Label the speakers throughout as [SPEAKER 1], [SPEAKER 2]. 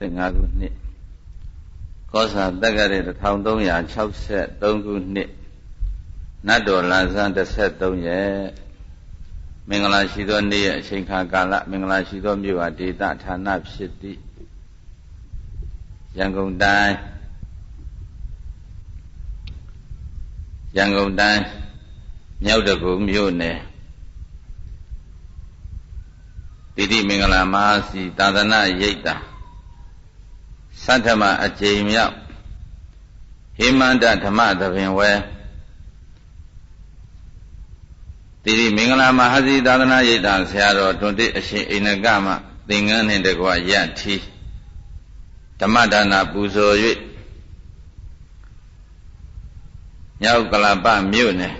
[SPEAKER 1] 15 ခုနှစ်ကောဇာတက္ကရာ1363 ခုနှစ်နတ်တော်လဆန်း13ရက်မင်္ဂလာရှိသောနေ့ရဲ့အချိန်ခါကာလမင်္ဂလာရှိသောမြို့ဟာဒေသဌာနဖြစ်သည့်ရန်ကုန်တိုင်းမြောက်တကူမြို့နယ်ပိဋိမင်္ဂလာမဟာစီသာသနာရိပ်သာသတ္တမအကျိန်မြောက်ဟိမန္တဓမ္မသဘင်ဝဲပိဋိမင်္ဂလာမဟာစီသာသနာရိပ်သာဆရာတော်တွင်တိအရှင်အိန္ဒကမသင်္ကန်းနှင့်တကွရထီဓမ္မဒါနပူဇော်၍မြောက်ကလပမြို့နယ်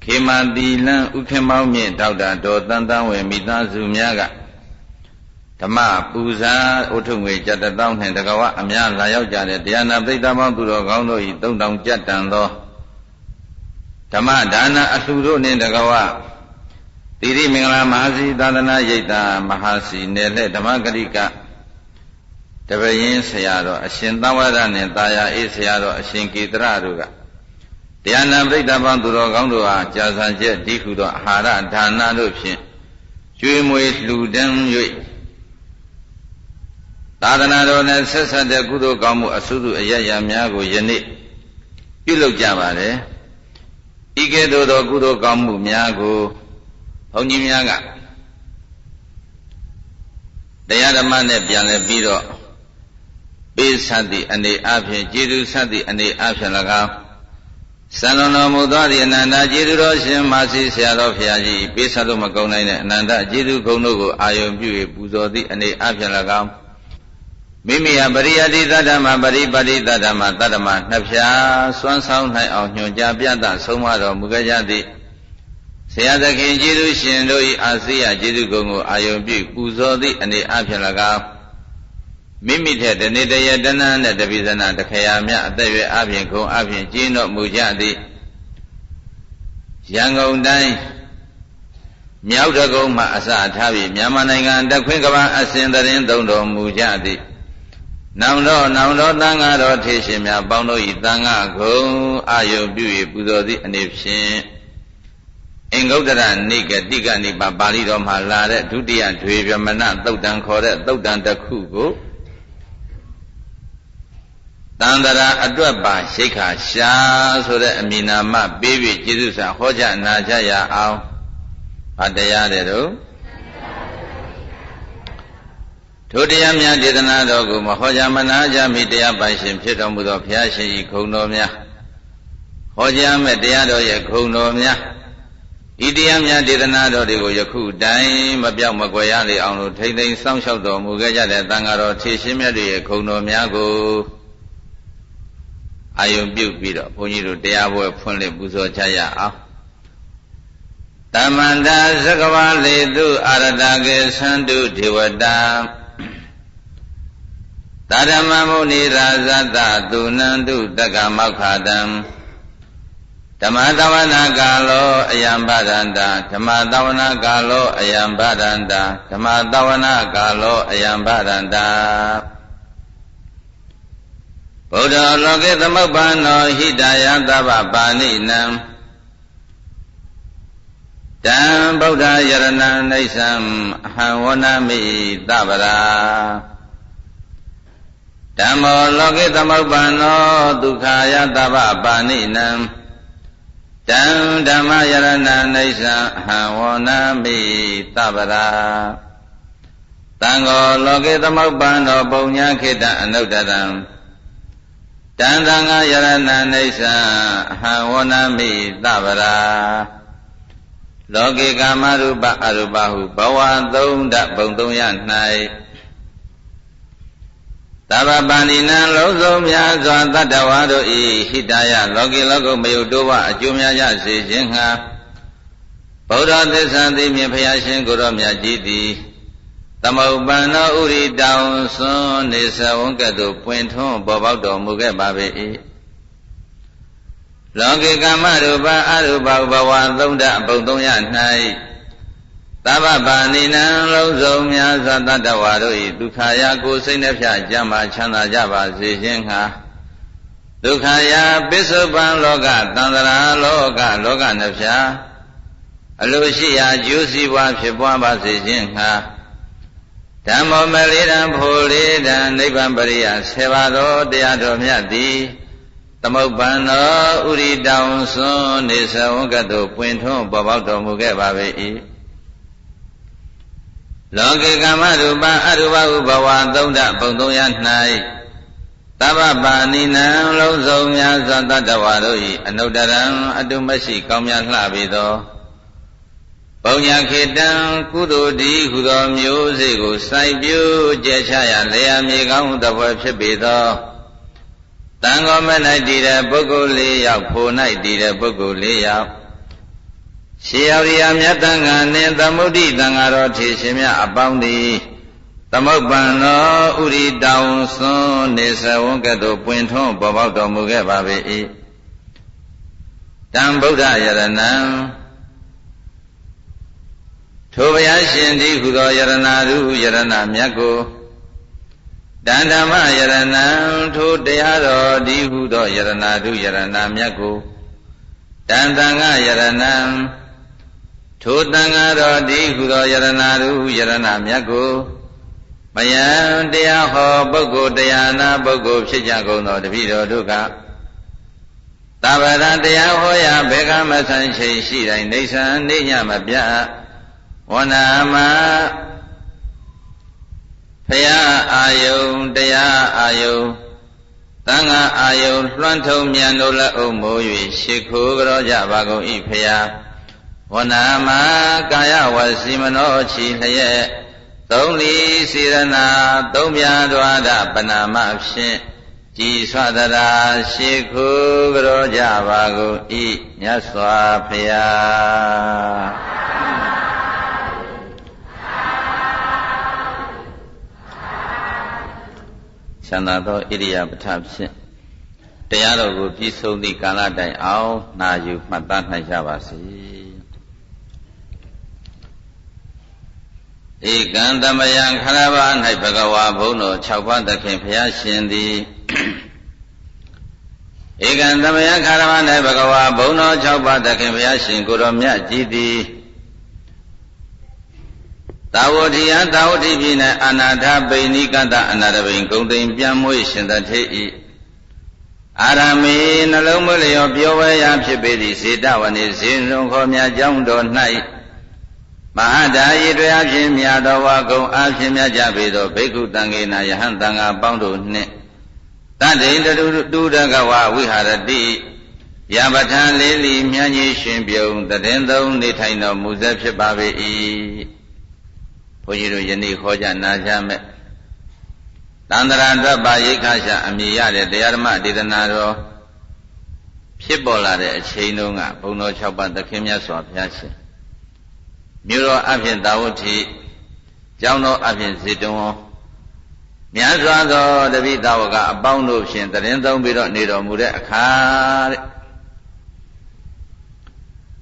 [SPEAKER 1] ခေမာတိလန်းဥခင်မောင်းမြင့်ဒေါက်တာတော်တန်တန်းဝယ်မိသားစုများကဓမ္မပူဇာဥထုငွေကျပ်တောင်းနှင့်တကဝအများလာရောက်ကြတဲ့တရားနာပိဋကပေါင်းသူတော်ကောင်းတို့၏3000ကျပ်တန်သောဓမ္မဒါနအလှူတို့နှင့်တကဝတိရိမင်္ဂလာမဟာစီသာသနာရိပ်သာမဟာစီနယ်လက်ဓမ္မဂရိကတပရင်ဆရာတော်အရှင်သဝရနှင့်တာယာအေးဆရာတော်အရှင်ကေတရတို့ကတရားနာပိဋကပေါင်းသူတော်ကောင်းတို့အားကြာဆံချက်ဒီဟုသောအာဟာရဒါနတို့ဖြင့်ကျွေးမွေးလှူဒန်း၍သာသနာတော်နဲ့ဆက်ဆက်တဲ့ကုသိုလ်ကောင်းမှုအစုစုအယယများကိုယနေ့ပြုလုပ်ကြပါလေဤကဲ့သို့သောကုသိုလ်ကောင်းမှုများကိုဘုန်းကြီးများကတရားဓမ္မနဲ့ပြန်လည်ပြီးတော့ပေးဆတ်သည့်အနေအချင်းကျေးဇူးဆတ်သည့်အနေအချင်း၎င်းစံလွန်တော်မူသောဒီအနန္တကျေးဇူးတော်ရှင်မာစီဆရာတော်ဘုရားကြီးပေးဆတ်လို့မကုန်နိုင်တဲ့အနန္တကျေးဇူးဂုဏ်တို့ကိုအာယုံပြု၍ပူဇော်သည့်အနေအချင်း၎င်းမိမိယပရိယတိသတ္တမပရိပါတိသတ္တမသတ္တမနှစ်ဖြာစွမ်းဆောင်နိုင်အောင်ညွှန်ကြားပြသဆုံးမတော်မူကြသည့်ဆရာသခင်ကျေးဇူးရှင်တို့၏အာစိယကျေးဇူးဂုဏ်ကိုအာယုံပြုပူဇော်သည့်အနေအချင်း၎င်းမိမိထက်တနေ့တရတဏှာနဲ့တပိသနာတခရာမြအသက်ရွယ်အပြင်ခုံအပြင်ကျင်းတော်မူကြသည့်ရန်ကုန်တိုင်းမြောက်တကုံမှအစထားပြီးမြန်မာနိုင်ငံတခွင်ကဘာအစဉ်သတင်းသုံးတော်မူကြသည့်နောင်တော်သံဃာတော်ထေရှင်များပေါင်းတို့၏သံဃာဂုဏ်အာယုပြု၍ပူဇော်သည့်အနေဖြင့်အင်္ဂုတ္တရနိကတိကနိပါဠိတော်မှာလာတဲ့ဒုတိယဒွေဗြဟ္မဏသုတ်တံခေါ်တဲ့သုတ်တံတစ်ခုကိုတန္တရာအတွက်ပါရှိခါရှာဆိုတဲ့အမည်နာမပေးပြီးကျေးဇူးစာဟောကြားနာကြရအောင်ဗာတရားတဲ့တို့ထိုတရားများဒေသနာတော်ကိုမဟောကြားမနာကြမီတရားပိုင်ရှင်ဖြစ်တော်မူသောဘုရားရှင်၏ဂုဏ်တော်များဟောကြားမဲ့တရားတော်ရဲ့ဂုဏ်တော်များဤတရားများဒေသနာတော်တွေကိုယခုတိုင်မပြောက်မကွယ်ရလေအောင်လို့ထိမ့်သိမ်းစောင့်ရှောက်တော်မူခဲ့ကြတဲ့သံဃာတော်ထေရှင်မြတ်တွေရဲ့ဂုဏ်တော်များကိုအာယုံပြုတ်ပြီးတော့ဘုန်းကြီးတို့တရားပွဲဖွင့်လှစ်ပူဇော်ကြရအောင်တမန္တသကဝလေတုအာရတကေသန္တုဒေဝတာသာဓမ္မမုနိရာဇတသုနန္တုတက္ကမောက္ခတံဓမ္မတဝနာကာလောအယံဗဒန္တာဓမ္မတဝနာကာလောအယံဗဒန္တာဓမ္မတဝနာကာလောအယံဗဒန္တာဗုဒ္ဓလောကေသမုပ္ပန္နောဟိတယသဗ္ဗပါဏိနံတံဗုဒ္ဓယရဏနိစ္စံအဟံဝနမိသဗ္ဗရာဓမ္မောလောကေသမုပ္ပန္နောဒုက္ခယသဗ္ဗပါဏိနံတံဓမ္မယရဏနိစ္စံအဟံဝနမိသဗ္ဗရာတံဃောလောကေသမုပ္ပန္နောပုညခေတံအနုတ္တရံတံသံဃာယရဏနိစ္စံအဟံဝနမိသဗ္ဗရာလောကေကာမရူပအရူပဟုဘဝသုံးဓဘုံ300၌သဗ္ဗပါဏိနံလုံးစုံများစွာတတ္တဝါတို့ဤဟိတယလောကေလောကုမယုတ်တောဝအကျိုးများရစေခြင်းငှာဗုဒ္ဓသစ္စာသိမြင်ဘုရားရှင်ကိုယ်တော်မြတ်ကြီးသည်သမုပ္ပန္နောဥရိတောင်စွန်းနေသဝံကဲ့သို့ပွင့်ထွန်းပေါ်ပေါက်တော်မူခဲ့ပါပေ၏လောကေကာမရူပအရူပဘဝသုံးဓဘုံ300၌ သဗ္ဗပါဏိနံလုံးစုံများစွာတတ္တဝါတို့၏ဒုက္ခရာကိုယ်စိတ်နှဖြကြမ်းမှချမ်းသာကြပါစေခြင်းငှာဒုက္ခရာပစ္စုပန်လောကသန္တရာလောကနှဖြအလိုရှိရာကျိုးစီးပွားဖြစ်ပွားပါစေခြင်းငှာဓမ္မောမလေးတံဖို့လေးတံနိဗ္ဗာန်ပရိယဆေပါတော်တရားတော်မြတ်သည်သမုပ္ပန္နောဥရိတောင်စွန်းနေသဝကတုပွင့်ထွန်းပေါ်ပေါက်တော်မူခဲ့ပါပေ၏လောကေကာမရူပအရူပဥဘဝသုံးဓပုံသုံးရ၌သဗ္ဗပါဏိနံလုံးစုံများစွာတတ္တဝါတို့၏အနုတ္တရံအတုမရှိကောင်းမြတ်လှပေသောပုံညာခေတံကုသိုလ်ဒီဟုသောမျိုးစေ့ကိုစိုက်ပျိုးကျဲချရာလေယာမြေကောင်းသဘောဖြစ်ပေသောတန်ခေါ်မဲ့၌တည်တဲ့ပုဂ္ဂိုလ်၄ယောက်ဖို့၌တည်တဲ့ပုဂ္ဂိုလ်၄ယောက်ရှေးရောက်ရာမြတ်တန်ခါနှင့်သမုဒ္ဒိတန်ခါတော်ထေရှင်မြတ်အပေါင်းသည်သမုပ္ပန္နောဥရိတောင်စွန်းနေသဝကတုပွင့်ထွန်းပေါ်ပေါက်တော်မူခဲ့ပါပေ၏တံဗုဒ္ဓယရဏံထိုဘုရားရှင်ဒီဟုသောယရဏရုယရဏမြတ်ကိုတန်ဓမ္မယရဏံထိုတရားတော်ဒီဟုသောယရဏရုယရဏမြတ်ကိုတန်တန်ဃယရဏံထိုတန်ဃာတော်ဒီဟုသောယရဏရုယရဏမြတ်ကိုမယံတရားဟောပုဂ္ဂိုလ်တရားနာပုဂ္ဂိုလ်ဖြစ်ကြကုန်သောတပည့်တော်တို့ကသဗ္ဗရတရားဟောရာဘေကမဆန်းချိန်ရှိတိုင်းနေဆံနေညမပြတ်ဝနာမဖယားအာယုံတရားအာယုံသံဃာအာယုံလွှမ်းထုံမြန်တို့လက်အုပ်မိုး၍ရှ िख ိုးကြောကြပါကုန်၏ဖယားဝနာမကာယဝစီမနောချီလျက်သုံးလီစေရနာသုံးပြားတော်ဒပနာမဖြင့်ကြည်စွာတရာရှ िख ိုးကြောကြပါကုန်၏မြတ်စွာဘုရားချမ်းသာသောဣရိယာပဋ္ဌဖြင့်တရားတော်ကိုပြည့်စုံသည့်ကာလတိုင်အောင်နာယူမှတ်သားနိုင်ကြပါစေဧကံသမယံခရဗာ၌ဘဂဝါဘုန်းတော်6ပါးသခင်ဘုရားရှင်သည်ဧကံသမယံခရဗာ၌ဘဂဝါဘုန်းတော်6ပါးသခင်ဘုရားရှင်ကိုတော်မြတ်ကြီးသည်သာဝတိယသာဝတိပြည်၌အနာထပိဏိကတအနာတပိန်ဂုံတိန်ပြန်မွေးရှင်သထေဤအာရမေနှလုံးမွေးလျောပြောဝဲရာဖြစ်ပေသည့်စေတဝနေဇင်လုံးခေါ်မြတ်ကြောင်းတော်၌မဟာဒါယိတွေအဖြစ်မြတ်တော်ဝါကုံအဖြစ်မြတ်ကြပေသောဘိက္ခုတံဃေနာယဟန်တံဃာပေါင်းတို့နှင့်တတ္တိတတုဒကဝဝိဟာရတိယပဋ္ဌာန်လေးလီမြန်းကြီးရှင်ပြုံတည်င်းသုံးနေထိုင်တော်မူစေဖြစ်ပါပေ၏ဘုန်းကြီးတို့ယနေ့ဟောကြားနာကြားမဲ့တန္တရာဓပ္ပရိက္ခရှာအမည်ရတဲ့တရားဓမ္မဒေသနာတော်ဖြစ်ပေါ်လာတဲ့အချိန်တုန်းကဘုန်းတော်6ပါးသခင်မြတ်စွာဘုရားရှင်မြို့တော်အဖြစ်သာဝတိကျောင်းတော်အဖြစ်ဇေတဝန်မြတ်စွာသောတပိသာဝကအပေါင်းတို့ဖြင့်တရင်သုံးပြီးတော့နေတော်မူတဲ့အခါတဲ့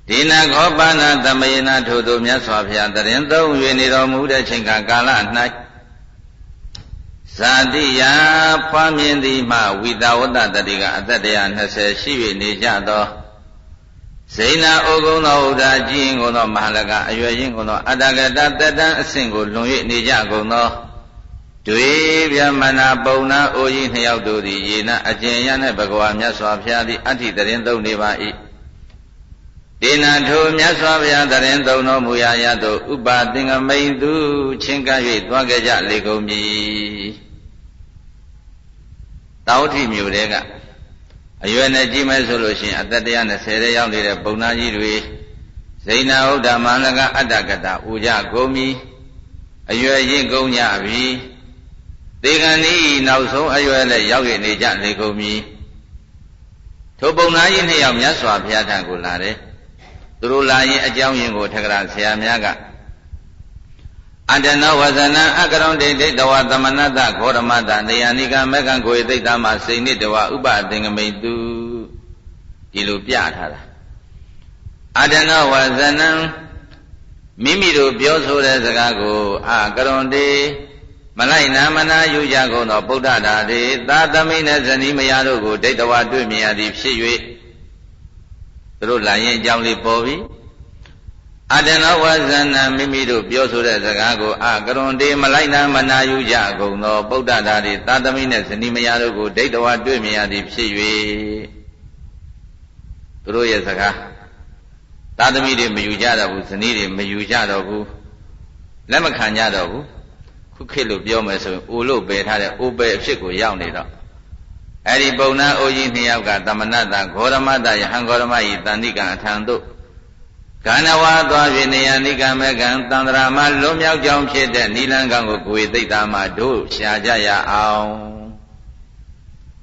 [SPEAKER 1] ဒီနာခောပါဏသမယေနထို့သောမြတ်စွာဘုရားတရင်သုံး၍နေတော်မူတဲ့ချိန်ကာလ၌ဇာတိယဖွားမြင်သည်မှဝိသဝတ္တတိကအသက်120ရှိ၍နေကြသောဇိနာဩကုံသောဥဒ္ဒါကြည်ရင်ကုန်သောမဟာလကအရွယ်ရင်ကုန်သောအတ္တကတသက်တမ်းအဆင့်ကိုလွန်၍နေကြကုန်သောတွေ့ဗျမနာပုံနာအိုကြီး2ယောက်တို့သည်ယေနအကျဉ်ရနှင့်ဘဂဝါမြတ်စွာဘုရားသည်အဋ္ဌိတရင်သုံးနေပါ၏ဒေနထိုမြတ်စွာဘုရားတရင်သုံးတော်မူရာရသို့ဥပါသင်္ကမိန်သူချင်းကပ်၍သွားကြကြလေကုန်ပြီတောဋ္ဌိမြို့တဲကအရွယ်နဲ့ကြီးမဲ့ဆိုလို့ရှိရင်အသက်120ရောက်နေတဲ့ဘုံနာကြီးတွေဇိနာဥဒ္ဓမန္လကအတ္တကတဥကြကုန်ပြီအရွယ်ရင့်ကုန်ကြပြီသေကံဤနောက်ဆုံးအရွယ်လည်းရောက်ရနေကြလေကုန်ပြီထိုဘုံနာကြီး2ယောက်မြတ်စွာဘုရားထံကိုလာတယ်သူတို့လာရင်အကြောင်းရင်းကိုထက္ကရာဆရာများကအတနောဝဇနံအကရုံဒိဋ္ဌိတဝသမနတဂေါရမတနေယနိကမေကံကိုသိတ္တမစိဏိတဝဥပသင်္ကမိတုဒီလိုပြထားတာအတနောဝဇနံ မိမိတို့ပြောဆိုတဲ့စကားကိုကရွန်တေမလိုက်နာမနာယူကြကုန်သောဗုဒ္ဓဓာတိသာသမိနဲ့ဇနီးမယားတို့ကိုဒိဋ္ဌဝါတွေ့မြင်ရသည်ဖြစ်၍သူတို့လာရင်အကြောင်းလေးပေါ်ပြီအတနောဝဇဏမိမိတို့ပြောဆိုတဲ့စကားကိုကရွန်တေမလိုက်နာမနာယူကြကုန်သောဗုဒ္ဓဓာတိသာသမိနဲ့ဇနီးမယားတို့ကိုဒိဋ္ဌဝါတွေ့မြင်ရသည်ဖြစ်၍သူတို့ရဲ့စကားသာသမီတွေမယူကြတော့ဘူးဇနီးတွေမယူကြတော့ဘူးလက်မခံကြတော့ဘူးခုခေတ်လို့ပြောမယ်ဆိုရင်အိုလို့ပယ်ထားတဲ့အိုပယ်အဖြစ်ကိုရောက်နေတော့အဲ့ဒီပုံနာအိုကြီးနှစ်ယောက်ကသမဏတဂေါရမတယဟံဂေါရမဤတန်တိကံအထံသို့ကန္နဝါသွား၍နေယနိကမေကံတန္တရာမလွန်မြောက်ကြောင်းဖြစ်တဲ့နိလန်ကံကိုကိုယ်သိတာမှတို့ရှာကြရအောင်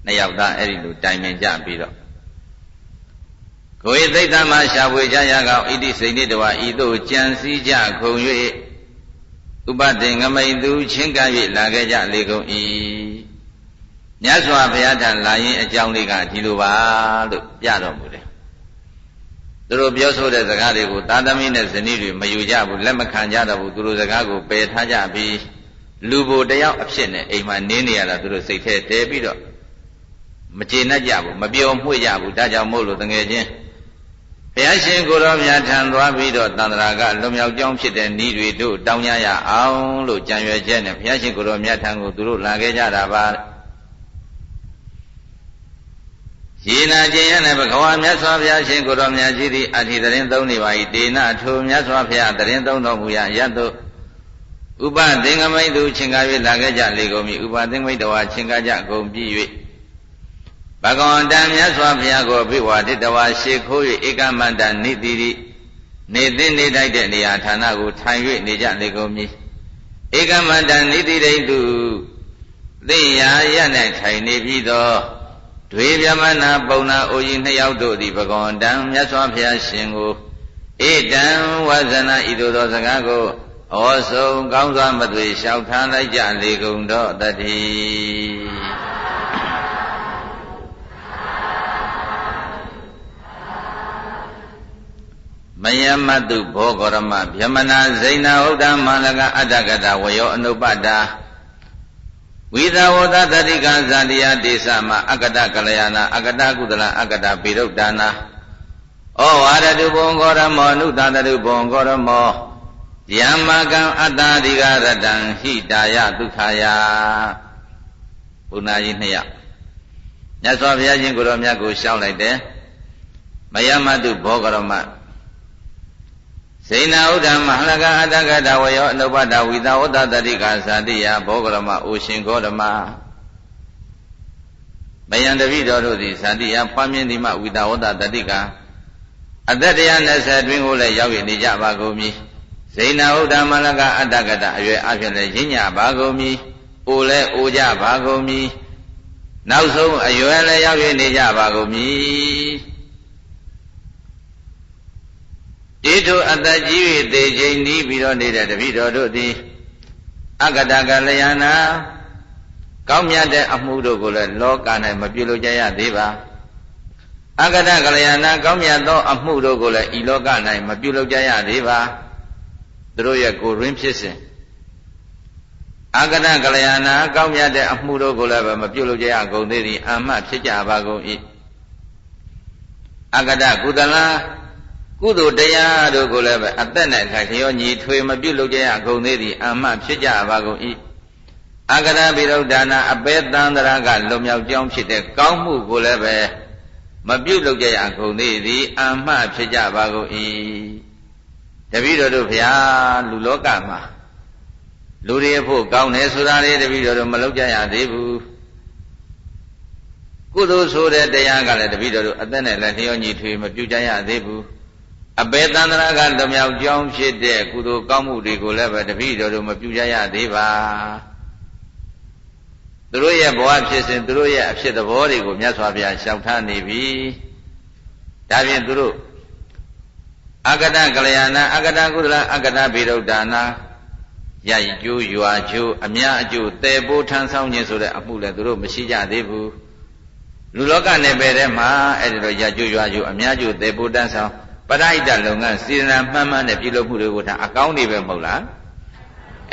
[SPEAKER 1] နှစ်ယောက်သားအဲ့ဒီလိုတိုင်ပင်ကြပြီးတော့ကိုယ်သိတာမှရှာဖွေကြရကောင်ဣတိစိတ်တဝါဤသို့ကြံစည်ကြခုံ၍ဥပဒေငမိန်သူချင်းကပ်၍လာခဲ့ကြလေကုန်၏မြတ်စွာဘုရားထံလာရင်အကြောင်းလေးကဒီလိုပါလို့ပြတော်မူတယ်သူတို့ပြောဆိုတဲ့စကားတွေကိုသာသမီနဲ့ဇနီးတွေမယူကြဘူးလက်မခံကြတော့ဘူးသူတို့စကားကိုပယ်ထားကြပြီးလူဘိုတယောက်အဖြစ်နဲ့အိမ်မှာနင်းနေရတာသူတို့စိတ်ထဲတည်ပြီးတော့မကျေနပ်ကြဘူးမပြောမွှေ့ကြဘူးဒါကြောင့်မို့လို့တကယ်ချင်းဘုရားရှင်ကိုယ်တော်မြတ်ထံသွားပြီးတော့တန္တရာကလွန်မြောက်ကြောင်းဖြစ်တဲ့ဤတွေတို့တောင်းကြရအောင်လို့ကြံရွယ်ချက်နဲ့ဘုရားရှင်ကိုယ်တော်မြတ်ထံကိုသူတို့လာခဲ့ကြတာပါရေနာကျင်ရတဲ့ဘဂဝါမြတ်စွာဘုရားရှင်ကိုယ်တော်မြတ်ကြီးသည်အဋ္ဌိတရင်သုံးနေပါ၏တေနထိုမြတ်စွာဘုရားတရင်သုံးတော်မူရာယတ်တို့ဥပသင်္ကမိတ်သူချင်းကား၍လာခဲ့ကြလေကုန်ပြီဥပသင်္ကမိတ်တော်ချင်းကားကြကုန်ပြီ၍ဘဂဝန္တမြတ်စွာဘုရားကိုဘိဝါတိတဝါရှေခိုး၍ဧကမန္တနိတိရိနေသိနေတိုက်တဲ့နေရာဌာနကိုထိုင်၍နေကြလေကုန်ပြီဧကမန္တနိတိရိတုသိရာရ၌ထိုင်နေပြီးတော့ဒွေပြမနာပုံနာအိုကြီးနှစ်ယောက်တို့သည်ဘဂဝန္တမြတ်စွာဘုရားရှင်ကိုဧတံဝဇနာဤသို့သောစကားကိုဩဆုံးကောင်းစွာမသွေလျှောက်ထားလိုက်ကြလေကုန်တော့တည်းမယမတုဘောဂရမဗျမနာဇိနာဟုတ်တမန္လကအတ္တကတဝယောအနုပတ္တာဝိသဝတတတိကံဇန္တိယဒေသမအကတကလျာဏအကတကုသလအကတပိရုဒ္ဒနာဩဝါရတုဘုံဂေါရမောနုတတတုဘုံဂေါရမောယမကံအတ္တဒီကရတံဟိတာယဒုက္ခယဘုနာကြီးနှစ်ယောက်မြတ်စွာဘုရားရှင်ကိုယ်တော်မြတ်ကိုရှောင်းလိုက်တယ်မယမတုဘောဂရမစေနာဥဒ္ဓမဟလကအတ္တကတဝယောအနုပတ္တဝိသဝတ္တတတိကသတိယဘောဂရမအိုရှင်ဂေါရမမယံတပိတော်တို့သည်သတိယဖွားမြင်သည်မှဝိသဝတ္တတတိကအတ္တတရား20တွင်ကိုလည်းရောက်ရနေကြပါကုန်မည်စေနာဥဒ္ဓမဟလကအတ္တကတအရွယ်အဖြစ်လည်းရင်းညပါကုန်မည်အိုလည်းအိုကြပါကုန်မည်နောက်ဆုံးအရွယ်လည်းရောက်ရနေကြပါကုန်မည်ဒီထိုအတ္တကြီး၍သေခြင်းဤပြီးတော့နေတဲ့တပည့်တော်တို့သည်အကတကလျာဏကောင်းမြတ်တဲ့အမှုတို့ကိုလည်းလောက၌မပြုလုပ်ကြရသေးပါအကတကလျာဏကောင်းမြတ်သောအမှုတို့ကိုလည်းဤလောက၌မပြုလုပ်ကြရသေးပါသူတို့ရဲ့ကိုယ်ရင်းဖြစ်စဉ်အကတကလျာဏကောင်းမြတ်တဲ့အမှုတို့ကိုလည်းမပြုလုပ်ကြရကုန်သေးသည်အာမဖြစ်ကြပါကုန်၏အကတကုသလကုသိုလ်တရားတို့ကိုလည်းပဲအသက်နဲ့ခါလျောညီထွေမပြုတ်လုပ်ကြရကုန်သေးသည်အာမဖြစ်ကြပါကုန်၏အကရပိရုဒ္ဒနာအပေတန္တရာကလွန်မြောက်ကြောင်းဖြစ်တဲ့ကောင်းမှုကိုလည်းပဲမပြုတ်လုပ်ကြရကုန်သေးသည်အာမဖြစ်ကြပါကုန်၏တပည့်တော်တို့ဘုရားလူလောကမှာလူတွေဖို့ကောင်းတယ်ဆိုတာလေတပည့်တော်တို့မလုပ်ကြရသေးဘူးကုသိုလ်ဆိုတဲ့တရားကလည်းတပည့်တော်တို့အသက်နဲ့လည်းလျောညီထွေမပြုတ်ကြရသေးဘူးအပေတန္တရာကလွန်မြောက်ကြောင်းဖြစ်တဲ့ကုသိုလ်ကောင်းမှုတွေကိုလည်းပဲတပည့်တော်တို့မပြုကြရသေးပါသူတို့ရဲ့ဘဝဖြစ်စဉ်သူတို့ရဲ့အဖြစ်သဘောတွေကိုမြတ်စွာဘုရားရှောက်ထားနေပြီဒါဖြင့်သူတို့အကတကလျာဏအကတကုသလအကတဗိရုဒ္ဓနာရည်ကျိုးရွာကျိုးအများအကျိုးတည်ပိုးထမ်းဆောင်ခြင်းဆိုတဲ့အမှုလည်းသူတို့မရှိကြသေးဘူးလူလောကနယ်ပယ်ထဲမှာအဲ့ဒီတော့ရည်ကျိုးရွာကျိုးအများကျိုးတည်ပိုးထမ်းဆောင်ဘ ပရိဒတ်လုပ်ငန်းစေတနာမှန်မှန်နဲ့ပြုလုပ်မှုတွေကိုဒါအကောင်းတွေပဲမဟုတ်လား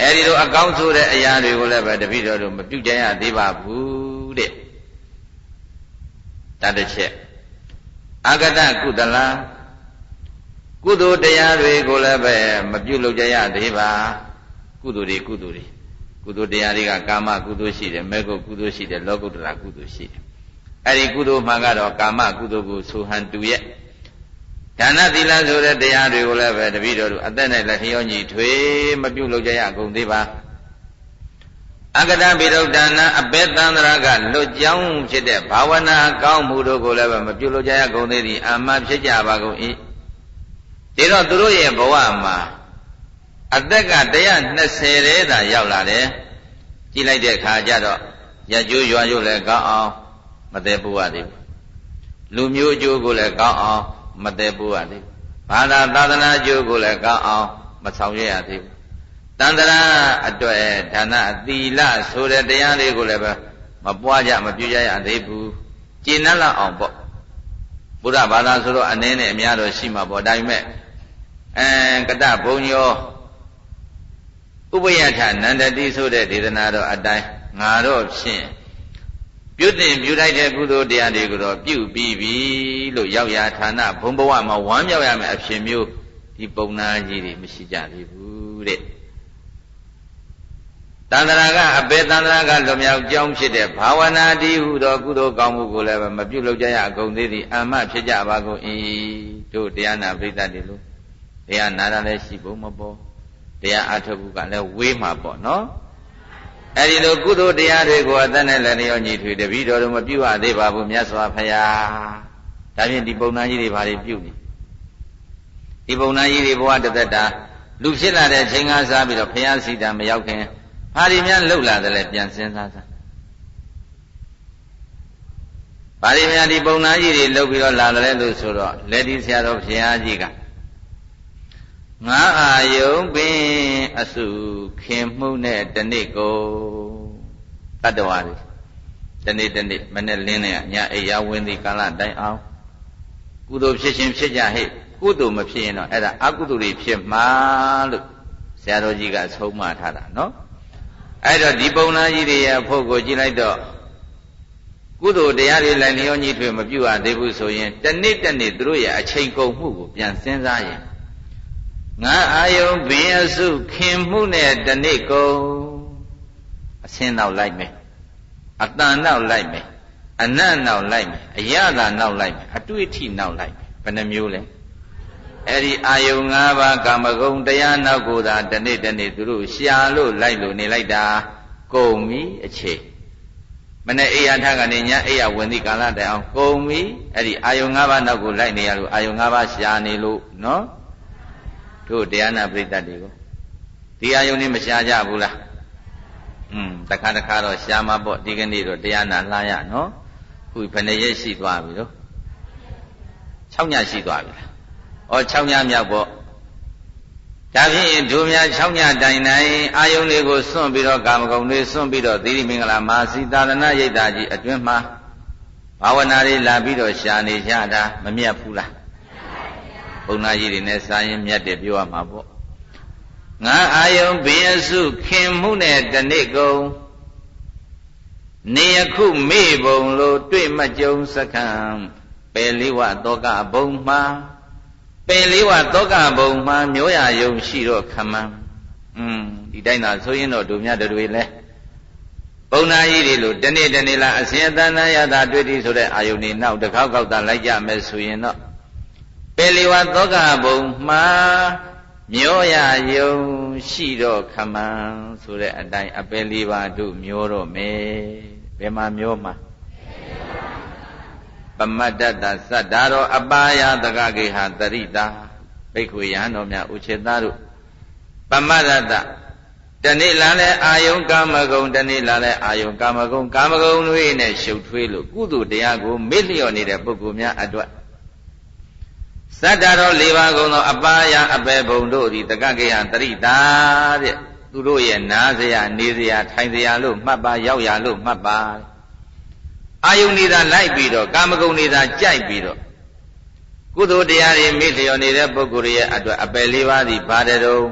[SPEAKER 1] အဲဒီလိုအကောင်းဆိုတဲ့အရာတွေကိုလည်းပဲတပည့်တော်တို့မပြုကြရသေးပါဘူးတဲ့တတစ်ချက်အဂတကုသလကုသိုလ်တရားတွေကိုလည်းပဲမပြုလုပ်ကြရသေးပါကုသိုလ်တွေကုသိုလ်တရားတွေကကာမကုသိုလ်ရှိတယ်မေဂုကုသိုလ်ရှိတယ်လောကုတ္တရာကုသိုလ်ရှိတယ်အဲဒီကုသိုလ်မှကတော့ကာမကုသိုလ်ကိုဆိုဟန်တူရဲ့ဒါနသီလဆိုတဲ့တရားတွေကိုလည်းပဲတပည့်တော်တို့အသက်နဲ့လက်လျောညီထွေမပြုလုပ်ကြရကုန်သေးပါအကတဗိရုဒ္ဓနာအပေသန္တရာကလွတ်ကြောင်းဖြစ်တဲ့ဘာဝနာကောင်းမှုတို့ကိုလည်းပဲမပြုလုပ်ကြရကုန်သေးသည်အာမဖြစ်ကြပါကုန်၏ဒီတော့သူတို့ရဲ့ဘဝမှာအသက်က120ရဲသာရောက်လာတယ်ကြည့်လိုက်တဲ့အခါကျတော့ရကျိုးရွာကျိုးလည်းကောင်းအောင်မသေးဘူးရသေးဘူးလူမျိုးအကျိုးကိုလည်းကောင်းအောင်မသေးဘူးရသေးဘူးဘာသာသာသနာအကျိုးကိုလည်းကောင်းအောင်မဆောင်ရွက်ရသေးဘူးတန္တရာအတွက်ဒါနသီလဆိုတဲ့တရားတွေကိုလည်းပဲမပွားကြမပြုကြရသေးဘူးကျင့်နှံ့လောက်အောင်ပေါ့ဘုရားဘာသာဆိုတော့အနည်းနဲ့အများတော့ရှိမှာပေါ့ဒါပေမဲ့ကတဘုံရောဥပယထနန္တတိဆိုတဲ့ဒေသနာတော်အတိုင်းငါတော့ဖြင့်ပြုတင်ပြုလိုက်တဲ့ကုသိုလ်တရားတွေကိုတော့ပြုပြီးပြီလို့ရောက်ရာဌာနဘုံဘဝမှာဝမ်းမြောက်ရမယ်အဖြစ်မျိုးဒီပုံနာကြီးတွေမရှိကြသေးဘူးတဲ့တန္တရာကအပေတန္တရာကလွန်မြောက်ကြောင်းဖြစ်တဲ့ဘာဝနာတိဟုသောကုသိုလ်ကောင်းမှုကိုလည်းမပြုလုပ်ကြရအကုန်သေးသည်အာမဖြစ်ကြပါကုန်၏တို့တရားနာပရိသတ်တွေလို့တရားနာတာလည်းရှိဖို့မပေါ်တရားအထုတ်ဖို့ကလည်းဝေးမှာပေါ့နော်အဲ့ဒီလိုကုသိုလ်တရားတွေကိုအသက်နဲ့လည်းလျောညီထွေတပည့်တော်တို့မပြုရသေးပါဘူးမြတ်စွာဘုရားဒါဖြင့်ဒီပုံနာကြီးတွေဘာတွေပြုနေဒီပုံနာကြီးတွေဘဝတသက်တာလူဖြစ်လာတဲ့အချိန်ကစားပြီးတော့ဘုရားစီတံမရောက်ခင်ဘာတွေများလှုပ်လာတယ်လဲပြန်စဉ်းစားစားဘာတွေများဒီပုံနာကြီးတွေလှုပ်ပြီးတော့လာတယ်လို့ဆိုတော့လက်ဒီဆရာတော်ဘုရားကြီးကငါအာယုံပင်အစုခင်မှုနဲ့တနေ့ကိုတတ္တဝါတွေတနေ့မနဲ့လင်းနေညအိယာဝင်သည်ကာလတိုင်အောင်ကုသိုလ်ဖြစ်ခြင်းဖြစ်ကြဟဲ့ကုသိုလ်မဖြစ်ရင်တော့အဲ့ဒါအကုသိုလ်တွေဖြစ်မှာလို့ဆရာတော်ကြီးကဆုံးမထားတာနော်အဲ့တော့ဒီပုံနာကြီးတွေရဲ့အဖို့ကိုကြည့်လိုက်တော့ကုသိုလ်တရားတွေလည်းလျောညီထွေမပြုရသေးဘူးဆိုရင်တနေ့သူတို့ရဲ့အချိန်ကုန်မှုကိုပြန်စဉ်းစားရင်ငါအာယုံဘင်အစုခင်မှုနဲ့တနေ့ကုန်အစင်းနောက်လိုက်မယ်အတန်နောက်လိုက်မယ်အနတ်နောက်လိုက်မယ်အရသာနောက်လိုက်မယ်အတွေ့အထိနောက်လိုက်မယ်ဘယ်နှမျိုးလဲအဲ့ဒီအာယုံ၅ပါးကာမဂုဏ်တရားနောက်ကိုသာတနေ့သူတို့ရှာလို့လိုက်လို့နေလိုက်တာကုန်ပြီအချိန်မနေ့အိယာထကနေညအိယာဝင်သည့်ကာလတိုင်အောင်ကုန်ပြီအဲ့ဒီအာယုံ၅ပါးနောက်ကိုလိုက်နေရလို့အာယုံ၅ပါးရှာနေလို့နော်တို့တရားနာပရိသတ်တွေကိုဒီအာယုန်นี่မရှားကြဘူးလားတခါတော့ရှားမှာပေါ့ဒီကနေ့တော့တရားနာလှရနော်ခုဘယ်နှရက်ရှိသွားပြီတော့6ညရှိသွားပြီလားဩ6ညမြောက်ပေါ့ဒါဖြင့်ဒုများ6ညတိုင်တိုင်အာယုန်တွေကိုစွန့်ပြီးတော့ကာမဂုဏ်တွေစွန့်ပြီးတော့သီရိမင်္ဂလာမဟာစီသာသနာရိပ်သာကြီးအတွင်းမှာဘာဝနာတွေလာပြီးတော့ရှားနေကြတာမမြတ်ဘူးလားဘုံနာကြီးတွေနဲ့စာရင်မြတ်တယ်ပြောရမှာပေါ့ငါအာယုံဘင်အစုခင်မှုနဲ့တနေ့ကုန်နေအခုမေ့ပုံလို့တွေ့မကြုံစကံပယ်လေးဝတောကဘုံမှာပယ်လေးဝတောကဘုံမှာမျိုးရယုံရှိတော့ခမန်းဒီတိုင်းသာဆိုရင်တော့တို့မြတ်တွေလဲဘုံနာကြီးတွေလို့တနေ့လားအစဉ်အသဏ္ဍာန်ရတာတွေ့သည်ဆိုတဲ့အာယုန်နေနောက်တစ်ခေါက်သာလိုက်ကြမယ်ဆိုရင်တော့ပေလီဝသောကဘုံမှာမျိုးရယုံရှိတော့ခမန်းဆိုတဲ့အတိုင်းအပေလီပါတို့မျိုးတော့မယ်ဘယ်မှာမျိုးမှာပမတ္တတသတ္တာရောအပါယတကကေဟာတရိတာဘိက္ခုယဟန်တော်များဥချေသားတို့ပမတ္တတနေ့လာလဲအာယုံကာမဂုဏ်တနေ့လာလဲအာယုံကာမဂုဏ်တွေနဲ့ရှုပ်ထွေးလို့ကုသိုလ်တရားကိုမေ့လျော့နေတဲ့ပုဂ္ဂိုလ်များအတွက်သတ္တရော၄ပါးကုန်သောအပါယအပေဘုံတို့သည်တကကေယတရိတာတဲ့သူတို့ရဲ့နားစရာနေစရာထိုင်စရာလို့မှတ်ပါရောက်ရလို့မှတ်ပါအာယုန်နေတာလိုက်ပြီးတော့ကာမဂုဏ်နေတာကြိုက်ပြီးတော့ ကုသိုလ်တရားတွေမိလျော်နေတဲ့ပုဂ္ဂိုလ်ရဲ့အတွက်အပယ်လေးပါးသည်ပါတယ်တော့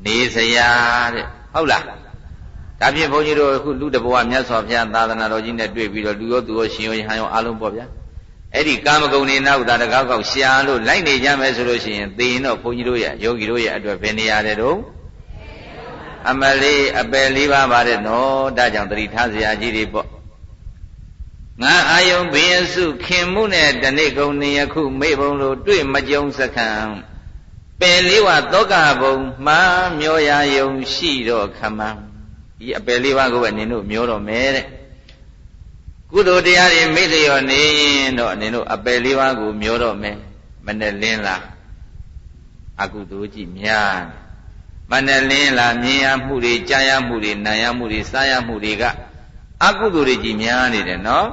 [SPEAKER 1] နေစရာတဲ့ဟုတ်လားဒါဖြင့်ဘုန်းကြီးတို့အခုလူတဘဝမြတ်စွာဘုရားသာသနာတော်ကြီးနဲ့တွေ့ပြီးတော့လူရောသူရောရှင်ရောဟန်ရောအားလုံးပေါ့ဗျာအဲ့ဒီကာမဂုဏ်တွေနောက်တာတကောက်ကောက်ရှာလို့လိုက်နေကြမယ်ဆိုလို့ရှိရင်သေရင်တော့ဘုန်းကြီးတို့ရဲ့ယောဂီတို့ရဲ့အတွက်ဘယ်နေရာတဲ့တော့အမလေးအပယ်လေးပါးပါတယ်နော်ဒါကြောင့်သတိထားစရာကြီးတွေပေါ့ငါအာယုံဘင်းစုခင်မှုနဲ့တနေ့ကုန်နေယခုမေ့ဘုံလို့တွေ့မကြုံစခံပယ်လေးဝသောကဘုံမှားမျောရယုံရှိတော့ခမန်းဒီအပယ်လေးပါးကိုပဲနင်တို့မျောတော့မယ်တဲ့ကုသိုလ်တရားတွေမိလျော်နေရင်တော့နင်တို့အပယ်လေးပါးကိုမျောတော့မယ်မနဲ့လင်းလားအကုသိုလ်ကြီးများမနဲ့လင်းလားမြင်ရမှုတွေကြားရမှုတွေနားရမှုတွေစားရမှုတွေကအကုသိုလ်တွေကြီးများနေတယ်နော်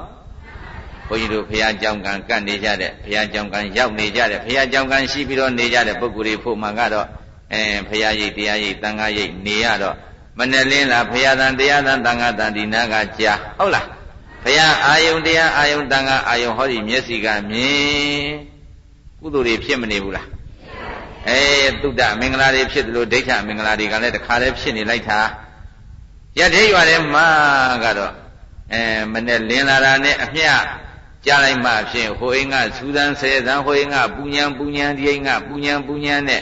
[SPEAKER 1] ဘုန်းကြီးတို့ဘုရားကြောင့်ကံကတ်နေကြတဲ့ဘုရားကြောင့်ကံရောက်နေကြတဲ့ဘုရားကြောင့်ကံရှိပြီးတော့နေကြတဲ့ပုဂ္ဂိုလ်တွေဖို့မှကတော့ဘုရားရိပ်တရားရိပ်သံဃာရိပ်နေရတော့မနဲ့လင်းလားဘုရားသံတရားသံသံဃာသံဒီနာကကြာဟုတ်လားဘုရားအာယုန်တရားအာယုန်သံဃာအာယုန်ဟောဒီမျက်စိကမြင်ကုသိုလ်တွေဖြစ်မနေဘူးလားသုဒ္ဓမင်္ဂလာတွေဖြစ်တယ်လို့ဒိဋ္ဌမင်္ဂလာတွေကလည်းတခါတည်းဖြစ်နေလိုက်တာရတဲ့ရွာထဲမှာကတော့မနဲ့လင်းလာတာနဲ့အမျှကြားလိုက်မှဖြင့်ဟိုအိမ်ကစူးစမ်းဆဲစမ်းဟိုအိမ်ကပူညံပူညံဒီအိမ်ကပူညံပူညံနဲ့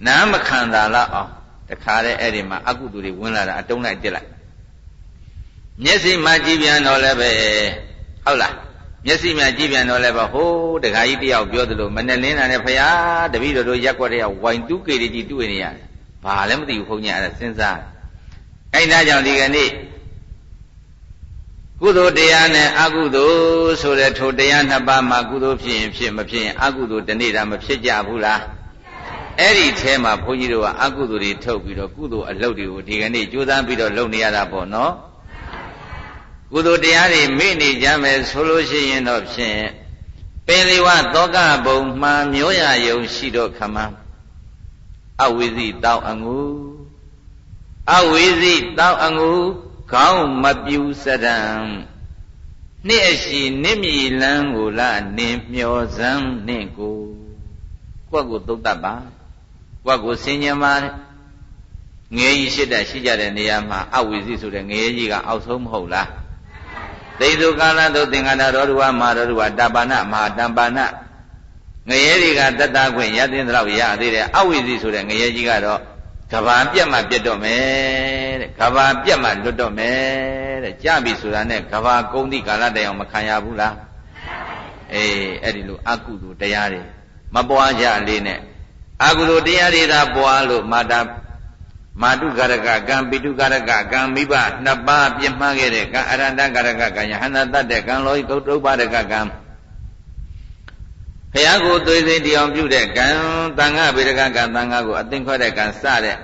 [SPEAKER 1] နားမခံတာလားအောင်တခါတည်းအဲ့ဒီမှာအကုသိုလ်တွေဝင်လာတာအတုံးလိုက်တက်လိုက်မျက်စိမှကြည့်ပြန်တော့လည်းပဲဟုတ်လားမျက်စိမှကြည့်ပြန်တော့လည်းပဲဟိုးတခါကြီးတယောက်ပြောသလိုမနဲ့လင်းတာနဲ့ဖရာတပည့်တော်တို့ရက်ွက်တဲ့ဝိုင်တူးကေတွေကြီးတွေ့နေရတယ်ဘာလည်းမသိဘူးဘုန်းကြီးအဲ့ဒါစဉ်းစားအဲ့ဒါကြောင့်ဒီကနေ့ကုသိုလ်တရားနဲ့အကုသိုလ်ဆိုတဲ့ထိုတရားနှစ်ပါးမှာကုသိုလ်ဖြစ်ရင်ဖြစ်မဖြစ်ရင်အကုသိုလ်တနေ့တာမဖြစ်ကြဘူးလားအဲ့ဒီထဲမှာဘုန်းကြီးတို့ကအကုသိုလ်တွေထုတ်ပြီးတော့ကုသိုလ်အလုပ်တွေကိုဒီကနေ့ကြိုးစားပြီးတော့လုပ်နေရတာပေါ့နော်ကုသိုလ်တရားတွေမေ့နေကြမယ်ဆိုလို့ရှိရင်တော့ဖြင့်ပင်လေဝသောကဘုံမှန်မျိုးရယုံရှိတော့ခမန်းအဝိဇ္ဇိတောက်အငူအဝိဇ္ဇိတောက်အငူခေါင်းမပြူစရံနှစ်အရှိနှစ်မြည်လန်းကိုလာနင်မျောစမ်းနှင့်ကိုယ့်ကိုသုတ်တတ်ပါကိုယ့်ကိုဆင်ញံပါငယ်ကြီးရှိတတ်ရှိကြတဲ့နေရာမှာအဝိဇ္ဇိဆိုတဲ့ငယ်ကြီးကအောက်ဆုံးမဟုတ်လားသိသုကာလသို့သင်္ကန္တရောဓဝမဟာရောဓဝတပ္ပနမဟာတမ္ပနငရဲတွေကတတ္တခွင့်ရတဲ့တော့ရသေးတယ်အဝိဇ္ဇိဆိုတဲ့ငရဲကြီးကတော့ကဘာပြတ်မှပြတ်တော့မယ်တဲ့ကဘာပြတ်မှလွတ်တော့မယ်တဲ့ကြပြီဆိုတာနဲ့ကဘာကုန်းသည့်ကာလတည်းအောင်မခံရဘူးလားအဲ့ဒီလိုအကုသိုလ်တရားတွေမပွားကြလေးနဲ့အကုသိုလ်တရားတွေသာပွားလို့မာတုကာရကကံပိတုကာရကကံမိဘနှစ်ပါးပြည့်မှန်းခဲ့တဲ့ကံအရဟတကာရကကံယဟန္တာတတ်တဲ့ကံလောဟိကုတ်တုပ္ပါဒကကံဘုရားကိုသွေးစိတ်တရားပြုတဲ့ကံသံဃာဗေဒကကံသံဃာကိုအသင်္ခွဲတဲ့ကံစတဲ့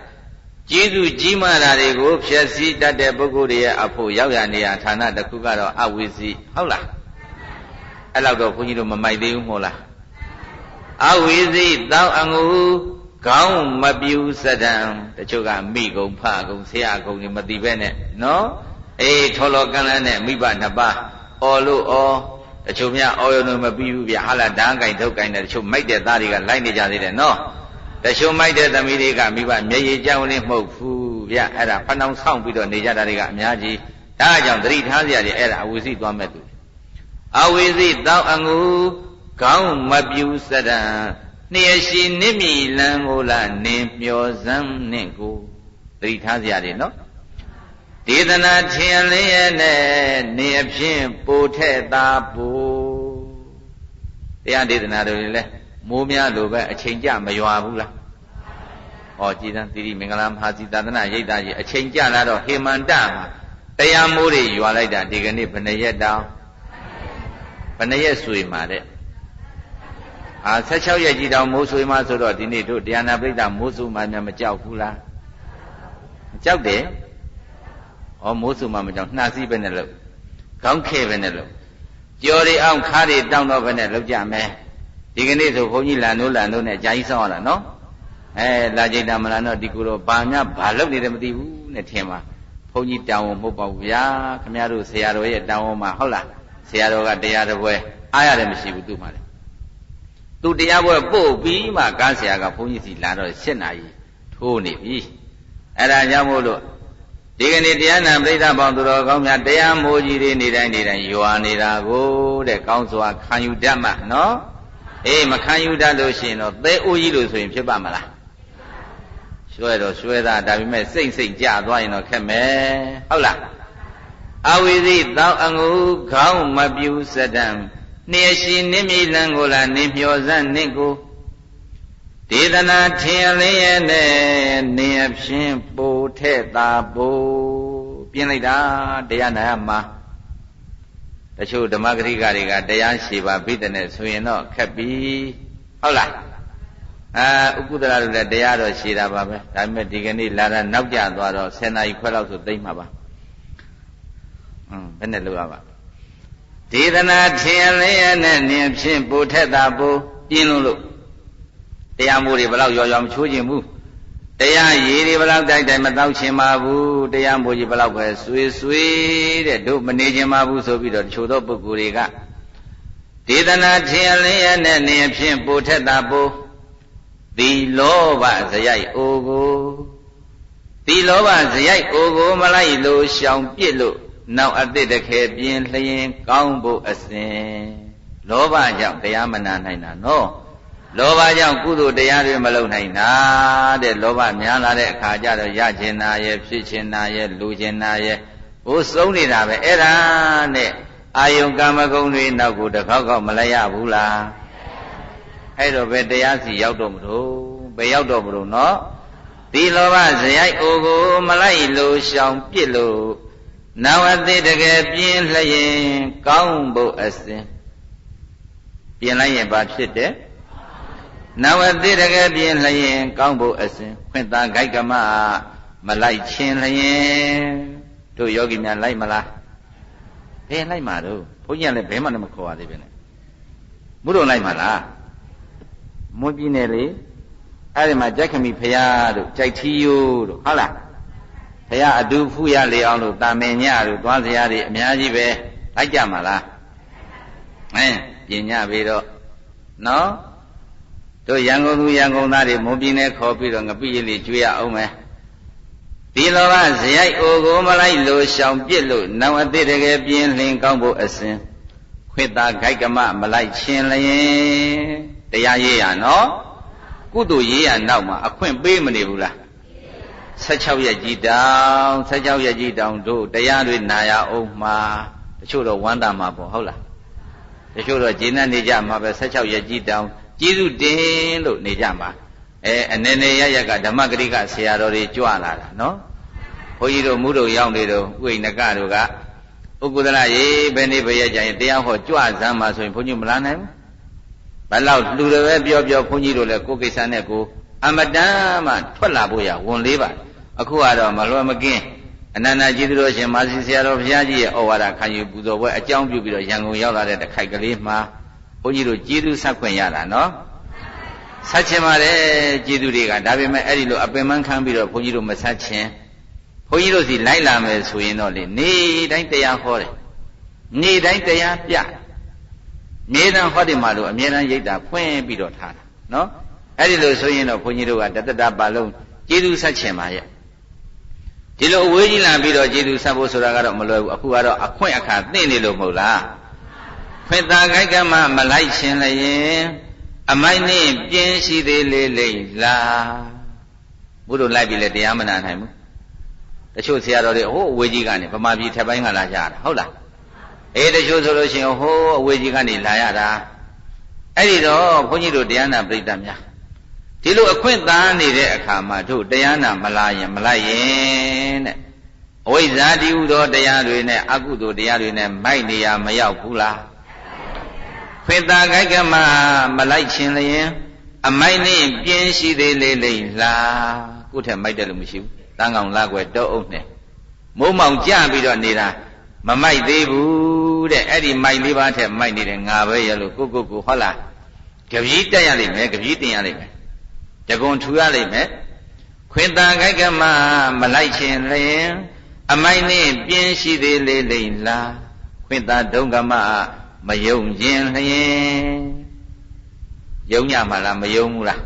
[SPEAKER 1] ကျေးဇူးကြီးမားတာတွေကိုဖြည့်ဆည်းတတ်တဲ့ပုဂ္ဂိုလ်တွေရဲ့အဖို့ရောက်ရနေရဌာနတစ်ခုကတော့အဝိဇ္ဇိဟုတ်လားအဲ့လောက်တော့ဘုန်းကြီးတို့မမိုက်သေးဘူးမဟုတ်လားအဝိဇ္ဇိတောက်အငူခေါင်းမပြူစဒံတချို့ကမိကုံဖကုံဆရာကုံတွေမသိပဲနဲ့နော်ထော်လောကံလန်းနဲ့မိဘနှစ်ပါးအော်လို့အော်တချို့များအော်ရုံနဲ့မပြီးဘူးဗျဟာလာဓာန်ကင်ထုတ်ကင်တဲ့တချို့မိုက်တဲ့သားတွေကလိုက်နေကြသေးတယ်နော်တချို့မိုက်တဲ့သမီးတွေကမိဘမျက်ရည်ကြောင်လေးမဟုတ်ဘူးဗျအဲ့ဒါဖဏောင်ဆောင်ပြီးတော့နေကြတာတွေကအများကြီးဒါကြောင့်သတိထားစရာတွေအဲ့ဒါအဝိဇ္ဇိသွားမဲ့သူအဝိဇ္ဇိတောက်အငူခေါင်းမပြူစဒံနှစ်အရှိနှစ်မြည်လန်းကိုလာနင်မျောစမ်းနှင့်ကိုသတိထားစရာတွေနော်ဒေသနာထင်လင်းရဲ့နဲ့နေအဖြစ်ပိုထက်သာပိုတရားဒေသနာတွေလည်းမိုးများလိုပဲအချိန်ကြမရွာဘူးလားဟောကြည်သံသီရိမင်္ဂလာမဟာစီသာသနာရိပ်သာကြီးအချိန်ကြလာတော့ဟေမန္တမှာတရားမိုးတွေရွာလိုက်တာဒီကနေ့ဘယ်နှရက်တောင်ဘယ်နှရက်ဆွေမှာတဲ့16ရက်ကြီးတောင်မိုးဆွေမှာဆိုတော့ဒီနေ့တို့တရားနာပိဋကမိုးဆွေမှာများမကြောက်ဘူးလားမကြောက်တယ်မိုးဆွေမှာမကြောက်နှာစီးပဲနဲ့လို့ခေါင်းခဲပဲနဲ့လို့ကြော်ရီအောင်ခါးတွေတောင်းတော့ပဲနဲ့လောက်ကြမယ်ဒီကနေ့ဆိုဘုန်းကြီးလန်တို့နဲ့အကြာကြီးဆောင်းရတာနော်လာကြိတ်တာမလားတော့ဒီကိုတော့ဘာများဘာလုပ်နေတယ်မသိဘူးနဲ့ထင်ပါဘုန်းကြီးတောင်းဝန်မဟုတ်ပါဘူးဗျာခင်ဗျားတို့ဆရာတော်ရဲ့တောင်းဝန်မှာဟုတ်လားဆရာတော်ကတရားတော်ပွဲအားရတယ်မရှိဘူးသူ့မှာလေ သူတရားပွဲပို့ပြီးမှကားဆရာကဘုန်းကြီးစီလာတော့7 နာရီထိုးနေပြီအဲ့ဒါကြောင့်မို့လို့ဒီကနေ့တရားနာပရိသတ်ပေါင်းသူတော်ကောင်းများတရားမိုးကြီးတွေနေတိုင်းရွာနေတာကိုတဲ့ကောင်းစွာခံယူတတ်မှနော်အေးမခံယူတတ်လို့ရှိရင်တော့သဲအိုးကြီးလို့ဆိုရင်ဖြစ်ပါမလားရွှဲတော့ရွှဲတာဒါပေမဲ့စိတ်ကြသွားရင်တော့ခက်မယ်ဟုတ်လားအဝိဇိတောင်းအငူခေါင်းမပြူစတံနေရှိနိမိလံကိုလာနေမျောစံနေကိုဒေသနာထင်လင်းရဲ့နဲ့နေအဖြင့်ပိုထဲ့တာပိုပြင်းလိုက်တာတရားနာရမှာတချို့ဓမ္မဂရိကတွေကတရားရှိပါဘိဒ္ဓနဲ့ဆိုရင်တော့ခက်ပြီဟုတ်လားဥက္ကုတရတို့လည်းတရားတော့ရှိတာပါပဲဒါပေမဲ့ဒီကနေ့လာတာနောက်ကျသွားတော့10 နာရီခွဲလောက်ဆိုသိမ့်မှာပါဘယ်နဲ့လုပ်ရပါဒေသနာထင်လင်းရဲ့နဲ့နေအဖြင့်ပိုထဲ့တာပိုပြင်းလို့တရားမိုးတွေဘလောက်ရွာမချိုးခြင်းဘူးတရားရည်တွေဘလောက်တိုက်မတောက်ခြင်းပါဘူးတရားမိုးကြီးဘလောက်ပဲဆွေတဲ့တို့မနေခြင်းပါဘူးဆိုပြီးတော့တချို့သောပုဂ္ဂိုလ်တွေကဒေသနာထင်လင်းရတဲ့နေဖြင့်ပိုထက်တာပိုဒီလောဘဇယိုက်အိုကိုဒီလောဘဇယိုက်အိုကိုမလိုက်လို့ရှောင်ပြစ်လို့နောက်အတိတ်တခဲပြင်းလျင်ကောင်းဖို့အစဉ်လောဘကြောင့်တရားမနာနိုင်တာနော်လောဘကြောင့်ကုသိုလ်တရားတွေမလုပ်နိုင်တာတဲ့လောဘများလာတဲ့အခါကျတော့ရချင်တာရဲ့ဖြစ်ချင်တာရဲ့လူချင်တာရဲ့ဟိုစုံနေတာပဲအဲ့ဒါနဲ့အာယုံကာမဂုဏ်တွေနောက်ကိုတစ်ခေါက်မလိုက်ရဘူးလားအဲ့တော့ပဲတရားစီရောက်တော့မလို့ဘယ်ရောက်တော့မလို့နော်ဒီလောဘဇယိုက်အိုကိုမလိုက်လို့ရှောင်ပြစ်လို့နောက်အသေးတကယ်ပြင်းလျင်ကောင်းဖို့အစဉ်ပြင်လိုက်ရင်ဘာဖြစ်တယ်နောက်အသေးတကယ်ပြင်းလျင်ကောင်းဖို့အစဉ်ခွင့်သာဂိုက်ကမမလိုက်ချင်းလျင်တို့ယောဂီများလိုက်မလားဘယ်လိုက်မှာတော့ဘုန်းကြီးကလည်းဘယ်မှမခေါ်ရသေးပဲနဲ့မုဒုံလိုက်မှာလားမွန်ပြည်နယ်လေအဲ့ဒီမှာကြက်ခမီဖရာတို့ကြိုက်ထီယိုးတို့ဟုတ်လားဖရာအတူဖူးရလေအောင်လို့တာမင်ညတို့သွားစရာတွေအများကြီးပဲလိုက်ကြမှာလားပြင်ညပြီတော့နော်တို့ရန်ကုန်သူရန်ကုန်သားတွေမွန်ပြည်နယ်ခေါ်ပြီးတော့ငပိရလေးကျွေးရအောင်မယ်ဒီလောကဇယိုက်အိုကိုမလိုက်လို့ရှောင်ပြစ်လို့နောက်အသေးတကယ်ပြင်းလင်းကောင်းဖို့အစဉ်ခွေတာဂိုက်ကမမလိုက်ချင်းလျင်တရားရေးရနော်ကုသိုလ်ရေးရနောက်မှာအခွင့်ပေးမနေဘူးလား16 ရက်ကြီးတောင်တို့တရားတွေနာရအောင်မှာတချို့တော့ဝမ်းသာမှာပေါ့ဟုတ်လားတချို့တော့ဂျင်းနဲ့နေကြမှာပဲ16 ရက်ကြီးတောင်ကျေးဇူးတင်လို့နေကြမှာအနေနဲ့ရကဓမ္မဂရိကဆရာတော်တွေကြွလာတာနော်ဘုန်းကြီးတို့မူတို့ရောက်နေတော့ဥိဏကတို့ကဥက္ကုတရရေဘယ်နေ့ဘယ်ရက်ကြရင်တရားဟောကြွစမ်းမှာဆိုရင်ဘုန်းကြီးမလာနိုင်ဘူးဘယ်လောက်လူတွေပဲပြောဘုန်းကြီးတို့လည်းကိုယ်ကိစ္စနဲ့ကိုအမတန်မှထွက်လာဖို့ရဝန်လေးပါအခုကတော့မလွယ်မကင်းအနန္တကျေးဇူးတော်ရှင်မာစီဆရာတော်ဘုရားကြီးရဲ့ဩဝါဒခံယူပူဇော်ပွဲအကြောင်းပြုပြီးတော့ရန်ကုန်ရောက်လာတဲ့တစ်ခိုက်ကလေးမှာဘုန်းကြီးတို့ကျေးဇူးဆက်ခွင့်ရတာနော်ဆက်ချင်ပါတယ်ကျေးဇူးတွေကဒါပေမဲ့အဲ့ဒီလိုအပင်ပန်းခံပြီးတော့ဘုန်းကြီးတို့မဆက်ချင်ဘုန်းကြီးတို့စီလိုက်လာမယ်ဆိုရင်တော့လေနေတိုင်းတရားဟောတယ်နေတိုင်းတရားပြနေတိုင်းဟောတယ်မှာလို့အမြဲတမ်းရိပ်တာဖွင့်ပြီးတော့ထားတာနော်အဲ့ဒီလိုဆိုရင်တော့ဘုန်းကြီးတို့ကတတပါလုံးကျေးဇူးဆက်ချင်ပါရဲ့ဒီလိုအဝေးကြီးလာပြီးတော့ကျေးဇူးဆက်ဖို့ဆိုတာကတော့မလွယ်ဘူးအခုကတော့အခွင့်အခါသိနေလို့မဟုတ်လားခွင့်သာဂိုက်ကမမလိုက်ခြင်းလျင်အမိုက်နဲ့ပြင်းရှိသေးလေလားဘုရားလိုက်ပြီလေတရားမနာနိုင်ဘူးတချို့ဆရာတော်တွေဟိုးအဝေးကြီးကနေဗမာပြည်ထက်ပိုင်းကလာကြတာဟုတ်လားတချို့ဆိုလို့ရှိရင်ဟိုးအဝေးကြီးကနေလာရတာအဲ့ဒီတော့ဘုန်းကြီးတို့တရားနာပရိသတ်များဒီလိုအခွင့်သာနေတဲ့အခါမှာတို့တရားနာမလာရင်မလိုက်ရင်တဲ့အဝိဇ္ဇာတိဟုသောတရားတွေနဲ့အကုသိုလ်တရားတွေနဲ့မိုက်နေရမရောက်ဘူးလားခွင့်သာဂိုက်ကမမလိုက်ခြင်းလျင်အမိုက်နဲ့ပြင်းရှိသေးလေလားကိုယ်ထက်မိုက်တယ်လို့မရှိဘူးတန်းကောင်လာွယ်တောအုပ်နဲ့မိုးမောင်ကြပြီးတော့နေတာမမိုက်သေးဘူးတဲ့အဲ့ဒီမိုက်လေးပါးထက်မိုက်နေတယ်ငါပဲရလို့ကိုဟုတ်လားကြပီးတက်ရလိမ့်မယ်ကြပီးတင်ရလိမ့်မယ်တကုံထူရလိမ့်မယ်ခွင့်သာဂိုက်ကမမလိုက်ခြင်းလျင်အမိုက်နဲ့ပြင်းရှိသေးလေလားခွင့်သာဒုံကမမယုံခြင်းလျင် ယုံညမှာလားမယုံဘူးလား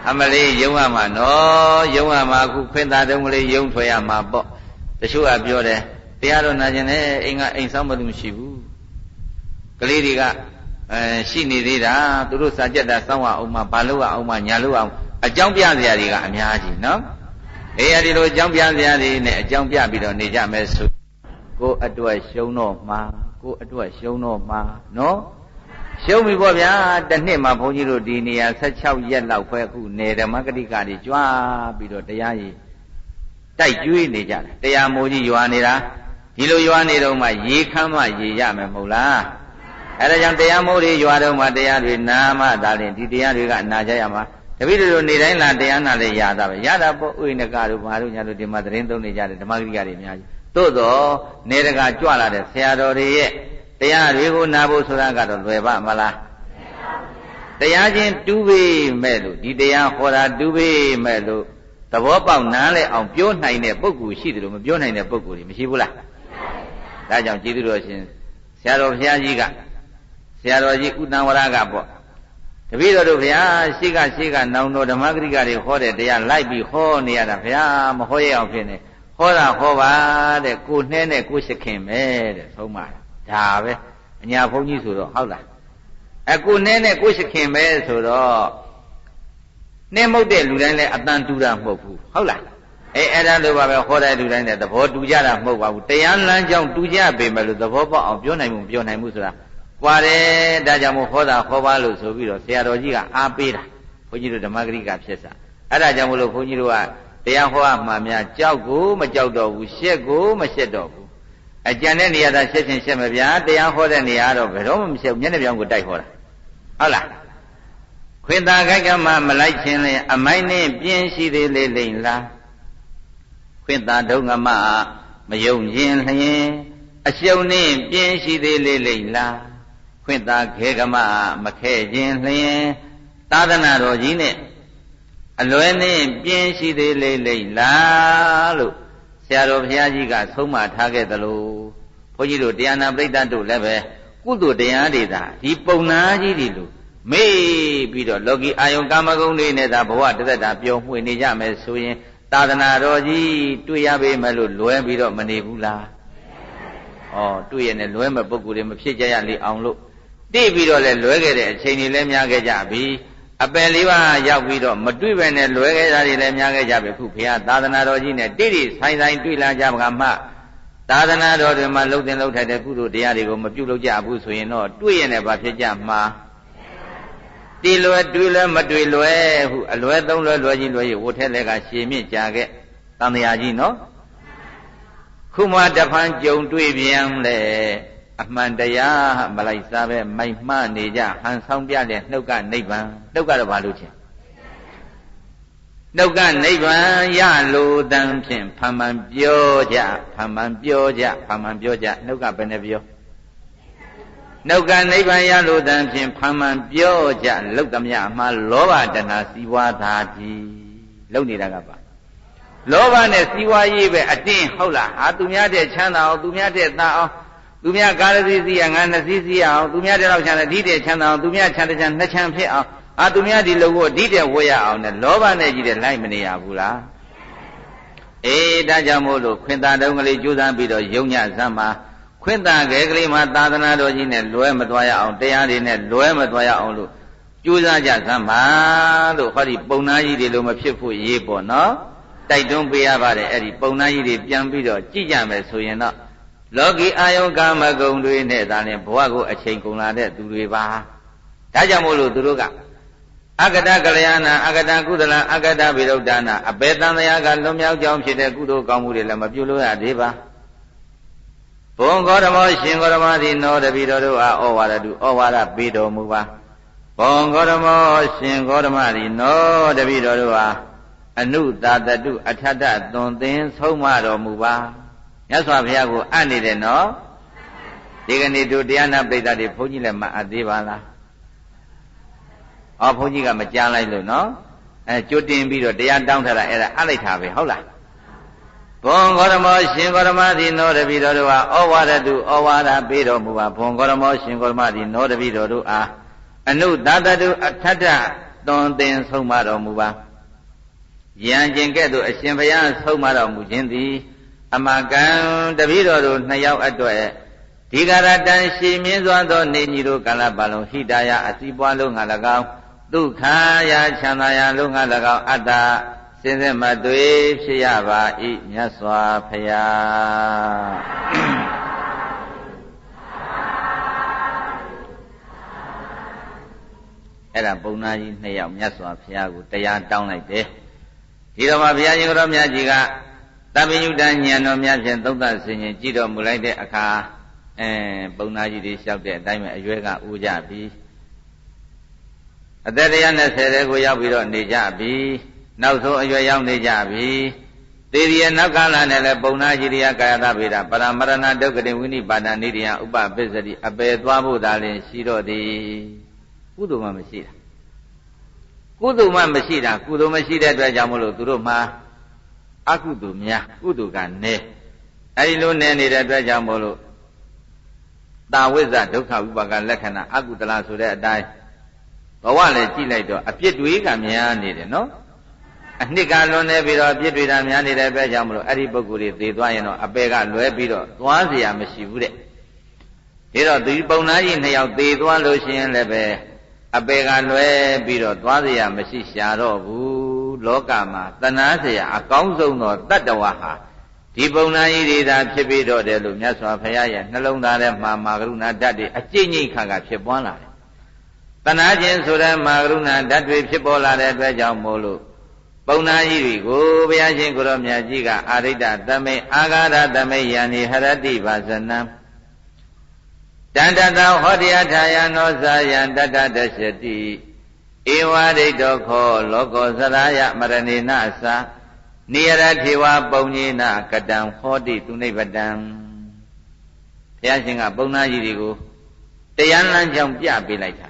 [SPEAKER 1] အမလေးယုံရမှာနော်ယုံရမှာအခုခွင့်သာတုံးကလေးယုံထွယ်ရမှာပေါ့တချို့ကပြောတယ်တရားတော်နာကျင်တယ်အိမ်ကအိမ်ဆောင်မလို့မရှိဘူးကလေးတွေကရှိနေသေးတာသူတို့စာကြက်တာစောင်းရအောင်မှဘာလို့ရအောင်မှညာလို့အောင်အကြောင်းပြစရာတွေကအများကြီးနော်အေးအဲဒီလိုအကြောင်းပြစရာတွေနဲ့အကြောင်းပြပြီးတော့နေကြမယ်ဆိုကိုယ်အတွက်ရှုံးတော့မှာကိုယ်အတွက်ရှုံးတော့မှာနော်ရှုံးပြီပေါ့ဗျာတစ်နှစ်မှာဘုန်းကြီးတို့ဒီနေရာ16ရက်လောက်ပဲအခုနေဓမ္မဂတိကတွေကြွားပြီးတော့တရားကြီးတိုက်ကျွေးနေကြတယ်တရားမိုးကြီးရွာနေတာဒီလိုရွာနေတော့မှရေခမ်းမှရေရမယ်မဟုတ်လားအဲဒါကြောင့်တရားမိုးတွေရွာတော့မှတရားတွေနာမှသာလျှင်ဒီတရားတွေကနာကြရမှာတပည့်တို့နေတိုင်းလာတရားနာလည်းရတာပဲရတာပေါ့ဥိနကတို့ဘာတို့ညာတို့ဒီမှာသတင်းသုံးနေကြတယ်ဓမ္မဂတိကတွေအများကြီးသို့တော့နေတကာကြွလာတဲ့ဆရာတော်တွေရဲ့တရားတွေကိုနာဖို့ဆိုတာကတော့လွယ်ပါမလားတရားချင်းတူးပေးမဲ့လို့ဒီတရားဟောတာတူးပေးမဲ့လို့သဘောပေါက်နားလဲအောင်ပြောနိုင်တဲ့ပုဂ္ဂိုလ်ရှိတယ်လို့မပြောနိုင်တဲ့ပုဂ္ဂိုလ်တွေမရှိဘူးလားဒါကြောင့်ကျေးဇူးတော်ရှင်ဆရာတော်ဘုရားကြီးကဆရာတော်ကြီးဥတ္တဝရကပေါ့တပည့်တော်တို့ဘုရားရှိကနောင်တော်ဓမ္မဂရိကတွေဟောတဲ့တရားလိုက်ပြီးဟောနေရတာဘုရားမဟောရအောင်ဖြစ်နေဟောတာဟောပါတဲ့ကိုနှဲနဲ့ကိုရှိခင်ပဲတဲ့ဆုံးမဒါပဲအညာဘုန်းကြီးဆိုတော့ဟုတ်လားအခုနှဲနဲ့ကိုရှိခင်ပဲဆိုတော့နှဲမုတ်တဲ့လူတိုင်းလည်းအတန်တူတာမဟုတ်ဘူးဟုတ်လားအဲ့ဒါလိုပါပဲဟောတဲ့လူတိုင်းလည်းသဘောတူကြတာမဟုတ်ပါဘူးတရားလမ်းကြောင်းတူကြပေမဲ့လို့သဘောပေါက်အောင်ပြောနိုင်မှုဆိုတာကွာတယ်ဒါကြောင့်မို့ဟောတာဟောပါလို့ဆိုပြီးတော့ဆရာတော်ကြီးကအားပေးတာဘုန်းကြီးတို့ဓမ္မဂရိကဖြစ်စာအဲ့ဒါကြောင့်မို့လို့ဘုန်းကြီးတို့ကတရားဟောမှများကြောက်ကိုမကြောက်တော့ဘူးရှက်ကိုမရှက်တော့ဘူးအကျန်တဲ့နေရာသာရှက်ချင်းရှက်မဗျာတရားဟောတဲ့နေရာတော့ဘယ်တော့မှမရှက်ဘူးမျက်နှာပြောင်းကိုတိုက်ဟောတာဟုတ်လားခွင်သာခိုက်ကမှမလိုက်ခြင်းလဲအမိုင်းနဲ့ပြင်းရှိသေးလေလိမ့်လားခွင်သာဒုံကမမယုံခြင်းလျင်အရှုံနဲ့ပြင်းရှိသေးလေလိမ့်လားခွင်သာခေကမမခဲခြင်းလျင်သာသနာတော်ကြီးနဲ့အလွယ်နဲ့ပြင်းရှိသေးလေလိမ့်လားလို့ဆရာတော်ဘုရားကြီးကဆုံးမထားခဲ့သလိုဘုန်းကြီးတို့တရားနာပရိသတ်တို့လည်းပဲကုသိုလ်တရားတွေသာဒီပုံနာကြီးတွေလို့မေ့ပြီးတော့လောကီအာယုံကာမဂုဏ်တွေနဲ့သာဘဝတသက်တာပျော်မွေ့နေကြမယ်ဆိုရင်သာသနာတော်ကြီးတွေ့ရပေမဲ့လို့လွဲပြီးတော့မနေဘူးလားဩတွေ့ရနဲ့လွဲမဲ့ပုဂ္ဂိုလ်တွေမဖြစ်ကြရလေအောင်လို့တိပြီးတော့လဲလွဲခဲ့တဲ့အချိန်တွေလည်းများခဲ့ကြပြီအပယ်လေးပါးရောက်ပြီးတော့မတွေ့ပဲနဲ့လွဲခဲ့တာတွေလည်းများခဲ့ကြပြီခုဘုရားသာသနာတော်ကြီးနဲ့တိတိဆိုင်တွေ့လာကြပါကမှသာသနာတော်တွေမှာလှုပ်တင်လှုပ်ထိုက်တဲ့ကုသိုလ်တရားတွေကိုမပြုလုပ်ကြဘူးဆိုရင်တော့တွေ့ရနဲ့ဘာဖြစ်ကြမှာတိလွယ်တွေ့လွယ်မတွေ့လွယ်ဟုအလွယ်သုံးလွယ်လွယ်ကြီးလွယ်ကြီးဝတ်ထဲလည်းကရှည်မြင့်ကြခဲ့တန်တရားကြီးနော်ခုမှတဖန်ကြုံတွေ့ပြန်လေအမှန်တရားမလိုက်စားပဲမိုက်မှနေကြဟန်ဆောင်ပြတဲ့နှုတ်ကနိဗ္ဗာန်နှုတ်ကတော့ဘာလို့ချင်းနှုတ်ကနိဗ္ဗာန်ရလိုတန်ဖြင့်ဖန်မှန်ပြောကြဖန်မှန်ပြောကြဖန်မှန်ပြောကြနှုတ်ကဘယ်နဲ့ပြောနှုတ်ကနိဗ္ဗာန်ရလိုတန်ဖြင့်ဖန်မှန်ပြောကြလုတ်သမျှအမှားလောဘတဏှာစီးပွားသာကြီးလုတ်နေတာကပါလောဘနဲ့စီးပွားရေးပဲအတင်းဟုတ်လားဟာသူများတဲ့ချမ်းသာအောင်သူများတဲ့သာအောင်သူများကာရစီစီရငါနှစ်စီစီအောင်သူများတဲ့လောက်ချမ်းသာဒီတဲ့ချမ်းသာအောင်သူများချမ်းတဲ့ချမ်းနှစ်ချမ်းဖြစ်အောင်အာသူများဒီလိုကိုဒီတဲ့ဝေရအောင်နဲ့လောဘနဲ့ကြီးတဲ့လိုက်မနေရဘူးလားအေးဒါကြောင့်မို့လို့ခွင်သာတုံးကလေးကြိုးစားပြီးတော့ယုံညစမ်းမှာခွင်သာကဲကလေးမှာသာသနာတော်ကြီးနဲ့လွဲမသွားရအောင်တရားတွေနဲ့လွဲမသွားရအောင်လို့ကြိုးစားကြစမ်းပါလို့ဟောဒီပုံနာကြီးတွေလိုမဖြစ်ဖို့ရေးပေါ့နော်တိုက်တွန်းပေးရပါတယ်အဲ့ဒီပုံနာကြီးတွေပြန်ပြီးတော့ကြည့်ကြမယ်ဆိုရင်တော့လောကီအာယုကာမဂုဏ်တွေနဲ့ဒါနဲ့ဘဝကိုအချိန်ကုန်လာတဲ့သူတွေပါဒါကြောင့်မို့လို့သူတို့ကအကတကလျာဏအကတကုသလအကတဗိရုဒ္ဓနာအပေတန်တရားကလွန်မြောက်ကြောင်းဖြစ်တဲ့ကုသိုလ်ကောင်းမှုတွေလည်းမပြုလို့ရသေးပါဘုံဂေါတမောရှင်ဂေါတမသည်နောတပိတော်တို့အားဩဝါဒတုဩဝါဒပေးတော်မူပါဘုံဂေါတမောရှင်ဂေါတမသည်နောတပိတော်တို့အားအနုသာတတုအထတ္တသွန်သင်ဆုံးမတော်မူပါမြတ်စွာဘုရားကိုအပ်နေတယ်နော်ဒီကနေ့တို့တရားနာပရိသတ်တွေဘုန်းကြီးလည်းမအပ်သေးပါလားဘုန်းကြီးကမကြားလိုက်လို့နော်ကြွတင်ပြီးတော့တရားတောင်းထားတာအဲ့ဒါအပ်လိုက်တာပဲဟုတ်လားဘုံဂေါတမောရှင်ဂေါတမသည်နောတပိတော်တို့အားဩဝါဒတုဩဝါဒပေးတော်မူပါဘုံဂေါတမောရှင်ဂေါတမသည်နောတပိတော်တို့အား အနုသာတတုအထထသွန်သင်ဆုံးမတော်မူပါယံကျင်ကဲ့သို့အရှင်ဘုရားဆုံးမတော်မူခြင်းသည်အမကံတပည့်တော်တို့နှစ်ယောက်အတွက်ဒီကရတံရှိမြင့်စွာသောနေညီတို့ကာလပတ်လုံးဟိတာယအစီပွားလုံးငါ၎င်းဒုက္ခရာချမ်းသာရာလုံးငါ၎င်းအတ္တစင်စစ်မသွေဖြစ်ရပါ၏မြတ်စွာဘုရားအဲ့ဒါပုံနာကြီးနှစ်ယောက်မြတ်စွာဘုရားကိုတရားတောင်းလိုက်တယ်ဒီတော့မှဘုရားရှင်ကိုရောမြတ်ကြီးကသဗ္ဗညုတဉာဏ်တော်များဖြင့်သုံးသပ်ဆင်ခြင်ကြည့်တော်မူလိုက်တဲ့အခါပုံနာကြီးတွေလျှောက်တဲ့အတိုင်းပဲအရွယ်ကဦးကြပြီအသက်120တဲ့ကိုရောက်ပြီးတော့နေကြပြီနောက်ဆုံးအရွယ်ရောက်နေကြပြီသေဒီရဲ့နောက်ကာလနဲ့လည်းပုံနာကြီးတွေကကာယတဗေဒပရမရဏဒုက္ခတိဝိနိပါဒနိရိယဥပပစ္စတိအပေသွားဖို့သာလင်ရှိတော့သည်ကုသိုလ်မှမရှိတာကုသိုလ်မှမရှိတာကုသိုလ်မရှိတဲ့အတွက်ကြောင့်မလို့သူတို့မှာအကုသိုလ်များကုသိုလ်ကနည်းအဲဒီလိုနည်းနေတဲ့အတွက်ကြောင့်မို့လို့တာဝိဇ္ဇဒုက္ခဥပါကလက္ခဏာအကုသလဆိုတဲ့အတိုင်းဘဝလည်းကြည့်လိုက်တော့အပြစ်တွေကများနေတယ်နော်အနှစ်ကလွန်နေပြီးတော့အပြစ်တွေကများနေတဲ့အတွက်ကြောင့်မလို့အဲ့ဒီပုဂ္ဂိုလ်တွေသေသွားရင်တော့အပေကလွဲပြီးတော့သွားเสียမရှိဘူးတဲ့ဒါတော့ဒီပုံနာကြီးနှစ်ယောက်သေသွားလို့ရှိရင်လည်းပဲအပေကလွဲပြီးတော့သွားเสียမရှိရှာတော့ဘူးလောကမှာတဏှာเสียအကောင်းဆုံးသောတတ္တဝါဟာဒီပုံနာကြီးတွေသာဖြစ်ပြီးတော့တယ်လို့မြတ်စွာဘုရားရဲ့နှလုံးသားထဲမှာမာကရုဏာဓာတ်တွေအကျင့်ကြီးခါကဖြစ်ပွားလာတယ်တဏှာခြင်းဆိုတဲ့မာကရုဏာဓာတ်တွေဖြစ်ပေါ်လာတဲ့အတွက်ကြောင့်မို့လို့ပုံနာကြီးတွေကိုဘုရားရှင်ကိုရောမြတ်ကြီးကအာရိတ္တသမိတ်အာဂါရသမိတ်ယန္တိဟရတိဘာဇနံတန္တတဟောတိယထာယနောဇာယံတတ္တတရှတိဧဝဒိတောခောလောကောသရယမရဏေနအသာနိယရထေဝပုံညေနကတံဟောတိသူနိဗ္ဗတံဘုရားရှင်ကပုံနာကြီးတွေကိုတရားလမ်းကြောင်းပြပေးလိုက်တာ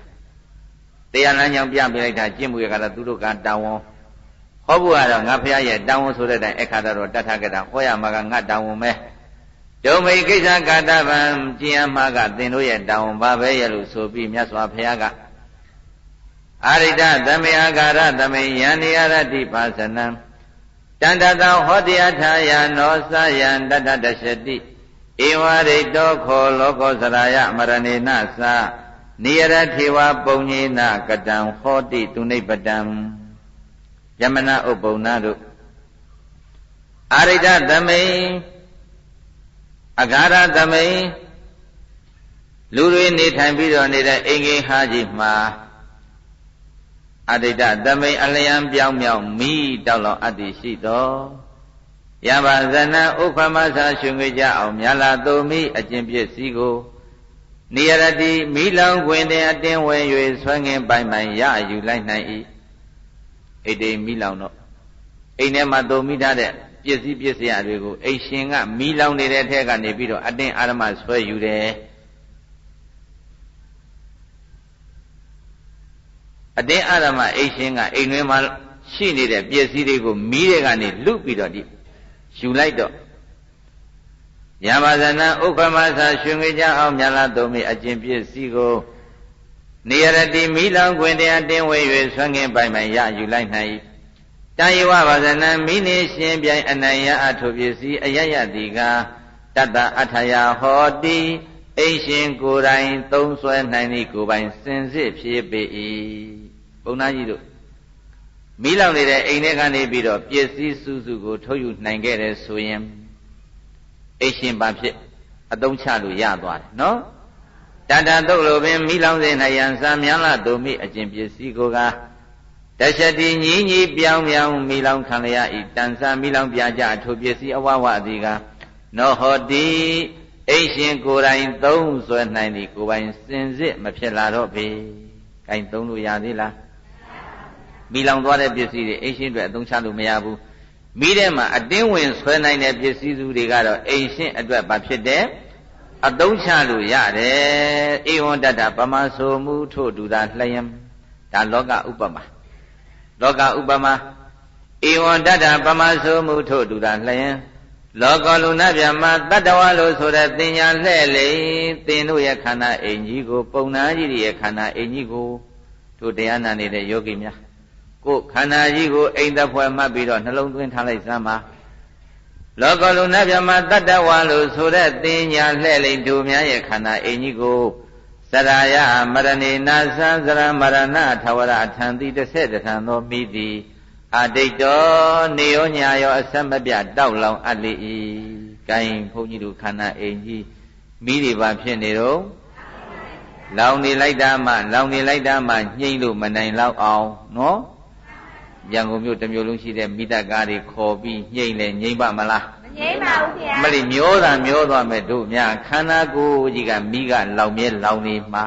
[SPEAKER 1] တရားလမ်းကြောင်းပြပေးလိုက်တာကျင့်မှုရကတော့သူတို့ကတာဝန်ဟောဖို့ကတော့ငါဘုရားရဲ့တာဝန်ဆိုတဲ့တိုင်အခါတော်တတ်ထားကြတာဟောရမှာကငါတာဝန်ပဲဒုံမိကိစ္စကာတဗံကျင့်ရမှာကသင်တို့ရဲ့တာဝန်ပါပဲရဲ့လို့ဆိုပြီးမြတ်စွာဘုရားကအာရိတသမေအာဂါရသမေယန္တိယရတိပါစနံတန္တတဟောတိယထာယနောသယံတတ္တတရှတိဧဝရိတောခောလောကောသရယမရဏေနသနိယရထေဝပုံညေနကတံဟောတိသူနိဗ္ဗတံယမနာဥပ္ပုံနာတို့အာရိတသမိန်အဂါရသမိန်လူတွေနေထိုင်ပြီးတော့နေတဲ့အိမ်ကိဟာကြီးမှာအဋ္ဌိတသမိန်အလျံပြောင်းမြောင်းမိတောက်လောက်အတ္တိရှိတော်ယဘာဇနံဥပ္ပမသာရှင်ကြအောင်မြလာသူမိအကျင့်ပစ္စည်းကိုနိယရတိမိလောင်ခွင်တင်အတင်းဝဲ၍ဆွဲငင်ပိုင်ပိုင်ရယူလိုက်နိုင်၏အိတ်တိမိလောင်တော့အိမ်ထဲမှာသူမိထားတဲ့ပစ္စည်းပစ္စယတွေကိုအိမ်ရှင်ကမိလောင်နေတဲ့ထက်ကနေပြီးတော့အတင်းအာရမဆွဲယူတယ်အတင်းအာရမအိမ်ရှင်ကအိမ်တွင်မှာရှိနေတဲ့ပစ္စည်းတွေကိုမီးတွေကနေလွတ်ပြီးတော့ဒီယူလိုက်တော့ယမဇနံဥပ္ပမသာရှင်ကြအောင်မြလာသူမိအကျင့်ပစ္စည်းကိုနိယရတိမိလောင်ခွင်တရားတင်းဝဲ၍ဆွမ်းငင်ပိုင်ပိုင်ရယူလိုက်နိုင်တန်ယဝဘာဇနံမိနေရှင်ပြိုင်အနံယအထုပစ္စည်းအယယတိကတတ္တအထယဟောတိအိရှင်ကိုယ်တိုင်သုံးဆွဲနိုင်သည့်ကိုယ်ပိုင်စင်စစ်ဖြစ်ပေ၏ဘုန်းသားကြီးတို့မိလောင်နေတဲ့အိမ်ထဲကနေပြီးတော့ပစ္စည်းစုစုကိုထုတ်ယူနိုင်ခဲ့တယ်ဆိုရင်အိရှင်ဘာဖြစ်အသုံးချလို့ရသွားတယ်နော်တတသုတ်လိုပင်မိလောင်စေ၌ယံစာမြန်းလာသူမိအကျင့်ပစ္စည်းကိုကတရှတိညီညီပြောင်းပြောင်းမိလောင်ခံရ၏တန်ဆာမိလောင်ပြကြအထုပစ္စည်းအဝဝအသည်ကနောဟောတိအိရှင်ကိုယ်တိုင်သုံးဆွဲနိုင်သည်ကိုယ်ပိုင်စင်စစ်မဖြစ်လာတော့ပေ။ကိုင်သုံးလို့ရသေးလားမိလောင်သွားတဲ့ပစ္စည်းတွေအိရှင်အတွက်အသုံးချလို့မရဘူးမိထဲမှာအတင်းဝင်ဆွဲနိုင်တဲ့ပစ္စည်းစုတွေကတော့အိရှင်အတွက်ဘာဖြစ်တယ်အသုံးချလို့ရတယ်ဧဝံတတ္တပမဆိုမှုထို့တူတာလျယံဒါလောကဥပမာဧဝံတတ္တပမဆိုမှုထို့တူတာလျယံ လောကလူနာဗျမတတ္တဝါလို့ဆိုတဲ့တင်ညာလှဲ့လေသင်တို့ရဲ့ခန္ဓာအိမ်ကြီးကိုပုံနာကြီးရဲ့ခန္ဓာအိမ်ကြီးကိုတို့တရားနာနေတဲ့ယောဂီများကိုခန္ဓာကြီးကိုအိမ်သက်ဖွဲ့မှတ်ပြီးတော့နှလုံးသွင်းထားလိုက်စမ်းပါလောကလူနာဗျမတတ္တဝါလို့ဆိုတဲ့တင်ညာလှဲ့လေတို့များရဲ့ခန္ဓာအိမ်ကြီးကိုစရာယမရဏေနာသံစရမရဏထဝရအထံတိတစ်ဆက်တထံသောမိသည်အတိတ်တော်နေရောညာရောအဆက်မပြတောက်လောင်အပ်လေ၏။ကိုင်းဘုန်းကြီးတို့ခန္ဓာအိမ်ကြီးမိတွေပါဖြစ်နေတော့လောင်နေလိုက်တာမှညှိမ့်လို့မနိုင်တော့အောင်နော်။ရန်ကုန်မြို့တစ်မြို့လုံးရှိတဲ့မိသက်ကားတွေခေါ်ပြီးညှိမ့်လေညှိမ့်ပါမလား။မညှိမ့်ပါဘူးခင်ဗျာ။မလိမျောသွားမဲ့တို့များခန္ဓာကိုယ်ကြီးကမိကလောင်မြဲလောင်နေမှာ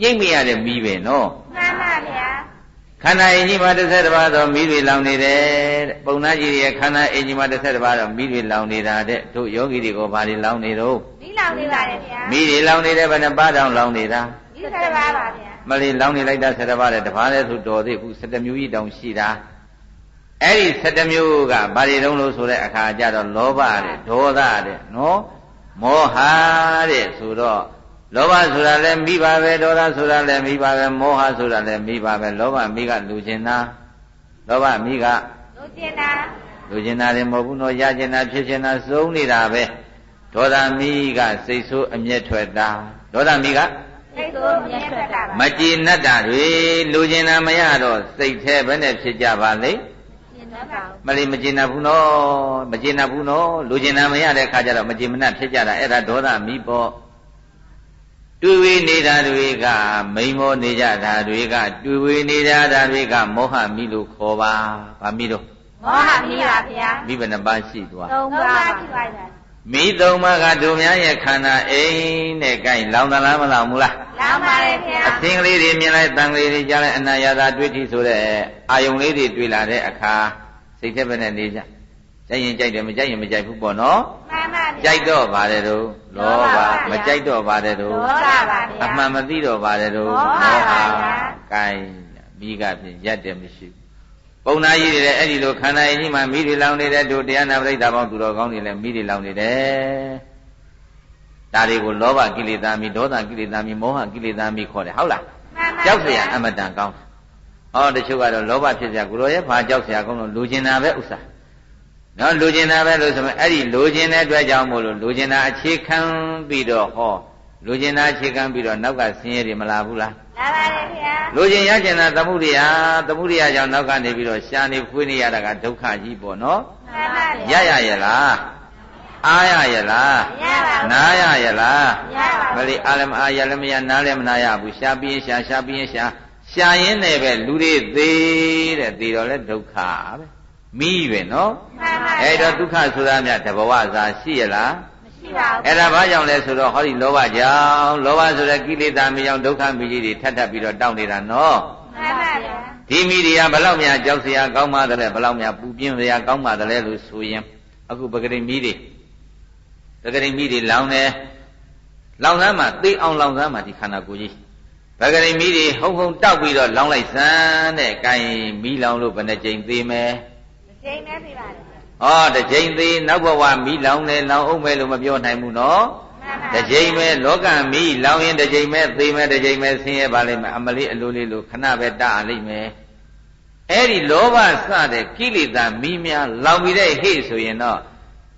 [SPEAKER 1] ညှိမ့်မရတဲ့မိပဲနော်။မှန်ပါဗျာ။ခန္ဓာအင်ကြီးမှာတစ်ဆက်တစ်ပါးသောမိတွေလောင်နေတယ်တဲ့ပုံနာကြီးရဲ့ခန္ဓာအင်ကြီးမှာတစ်ဆက်တစ်ပါးသောမိတွေလောင်နေတာတဲ့တို့ယောဂီတွေကိုဘာတွေလောင်နေတော့မိလောင်နေပါတယ်ဗျာမိတွေလောင်နေတဲ့ဘယ်နှပါးတောင်လောင်နေတာမိ7ပါးပါဗျာမလေးလောင်နေလိုက်တာ7ပါးတဲ့တပါးလဲဆိုတော်သေးဘူး7မျိုးကြီးတောင်ရှိတာအဲ့ဒီ7မျိုးကဘာတွေတုံးလို့ဆိုတဲ့အခါကျတော့လောဘတဲ့ဒေါသတဲ့နော်မောဟတဲ့ဆိုတော့လောဘဆိုတာလည်းမိပါပဲဒေါသဆိုတာလည်းမိပါပဲမောဟဆိုတာလည်းမိပါပဲလောဘမိကလူကျင်တာလောဘမိကလူကျင်တာတယ်မဟုတ်ဘူးနော်ရကျင်တာဖြစ်ကျင်တာစုံနေတာပဲဒေါသမိကစိတ်ဆိုးအမျက်ထွက်တာဒေါသမိကစိတ်ဆိုးအမျက်ထွက်တာမကြည်နတ္တာတွေလူကျင်တာမရတော့စိတ်แท้ဘယ်နဲ့ဖြစ်ကြပါလိမ့်မလေးမကျင်နာဘူးနော်လူကျင်တာမရတဲ့အခါကျတော့မကျင်မနှက်ဖြစ်ကြတာအဲ့ဒါဒေါသမိပေါ့တွေ့ဝေနေတာတွေကမိန်မောနေကြတာတွေကတွေ့ဝေနေတာတွေကမောဟမိလို့ခေါ်ပါဗာမိတော့မောဟမိပါဗျာမိဘယ်နှပါးရှိသွား3ပါးရှိပါဗျာမိ3ပါးကတို့များရဲ့ခန္ဓာအိမ်နဲ့ကိုင်းလောင်သလားမလောင်ဘူးလားလောင်ပါတယ်ဗျာအသင်္ကလေးတွေမြင်လိုက်တန်ကလေးတွေကြားလိုက်အနာရတာတွေ့ထိဆိုတဲ့အာယုံလေးတွေတွေ့လာတဲ့အခါစိတ်ထက်ပဲနဲ့နေကြကြိုက်ရင်ကြိုက်တယ်မကြိုက်ရင်မကြိုက်ဘူးပေါ့နော်မှန်ပါဗျာကြိုက်တော့ပါတယ်တို့လောဘမကြိုက်တော့ပါတယ်တို့ဒေါသပါဗျာအမှန်မသိတော့ပါတယ်တို့မောဟကိုင်းမိကဖြင့်ရက်တယ်မရှိဘူးပုံနာကြီးတွေလည်းအဲ့ဒီလိုခန္ဓာကြီးမှာမိတွေလောင်နေတဲ့တို့တရားနာပရိသတ်ပေါင်းသူတော်ကောင်းတွေလည်းမိတွေလောင်နေတယ်ဒါတွေကိုလောဘကိလေသာမိဒေါသကိလေသာမိမောဟကိလေသာမိခေါ်တယ်ဟုတ်လားကြောက်เสียအမတန်ကောင်းဟောတချို့ကတော့လောဘဖြစ်เสียကိုရောရဲ့ဘာကြောက်เสียကောင်းလို့လူကျင်တာပဲဥစ္စာနော်လူကျင်တာပဲလို့ဆိုရင်အဲ့ဒီလူကျင်တဲ့အတွက်ကြောင့်မို့လို့လူကျင်တာအခြေခံပြီးတော့ဟောလူကျင်တာအခြေခံပြီးတော့နောက်ကဆင်းရဲတွေမလာဘူးလားလာပါတယ်ဗျာလူကျင်ရကျင်တာသမှုရိယကြောင့်နောက်ကနေပြီးတော့ရှာနေဖွေးနေရတာကဒုက္ခကြီးပေါ့နော်မှန်ပါဗျာရရလားအားရရလားမရပါဘူးနားရလားမရပါဘူးမလေးအားလည်းမအားရလည်းမရနားလည်းမနာရဘူးရှာပြီးရင်ရှာပြီးရင်ရှာရင်းနဲ့ပဲလူတွေသေးတဲ့သေးတော့လဲဒုက္ခပဲမိပဲနော်အဲ့တော့ဒုက္ခဆိုတာများတဘဝစာရှိရလားမရှိပါဘူးအဲ့ဒါဘာကြောင့်လဲဆိုတော့ဟောဒီလောဘကြောင့်လောဘဆိုတဲ့ကိလေသာမိကြောင့်ဒုက္ခမိကြီးတွေထပ်ပြီးတော့တောင့်နေတာနော်မှန်ပါဗျာဒီမိတွေကဘလောက်များကြောက်စရာကောင်းပါတယ်ဘလောက်များပူပြင်းစရာကောင်းပါတယ်လို့ဆိုရင်အခုပဂရိမိတွေလောင်တယ်လောင်စမ်းမှာသိအောင်လောင်စမ်းမှာဒီခန္ဓာကိုယ်ကြီးပဂရိမိတွေဟုံတောက်ပြီးတော့လောင်လိုက်စမ်းတဲ့ကိုင်းမိလောင်လို့ဘယ်နှကြိမ်သေးမယ်ကြိမ်နဲ့ပြပါတယ်။ဩတစ်ကြိမ်သေးနောက်ဘဝမိလောင်နေလောင်အောင်မဲလို့မပြောနိုင်ဘူးနော်။တစ်ကြိမ်ပဲလောကမိလောင်ရင်တစ်ကြိမ်ပဲသေမယ်တစ်ကြိမ်ပဲဆင်းရဲပါလိမ့်မယ်အမလေးအလိုလေးလို့ခဏပဲတအားလိမ့်မယ်။အဲ့ဒီလောဘစတဲ့ကိလေသာမိများလောင်ပြီးတဲ့ဟိဆိုရင်တော့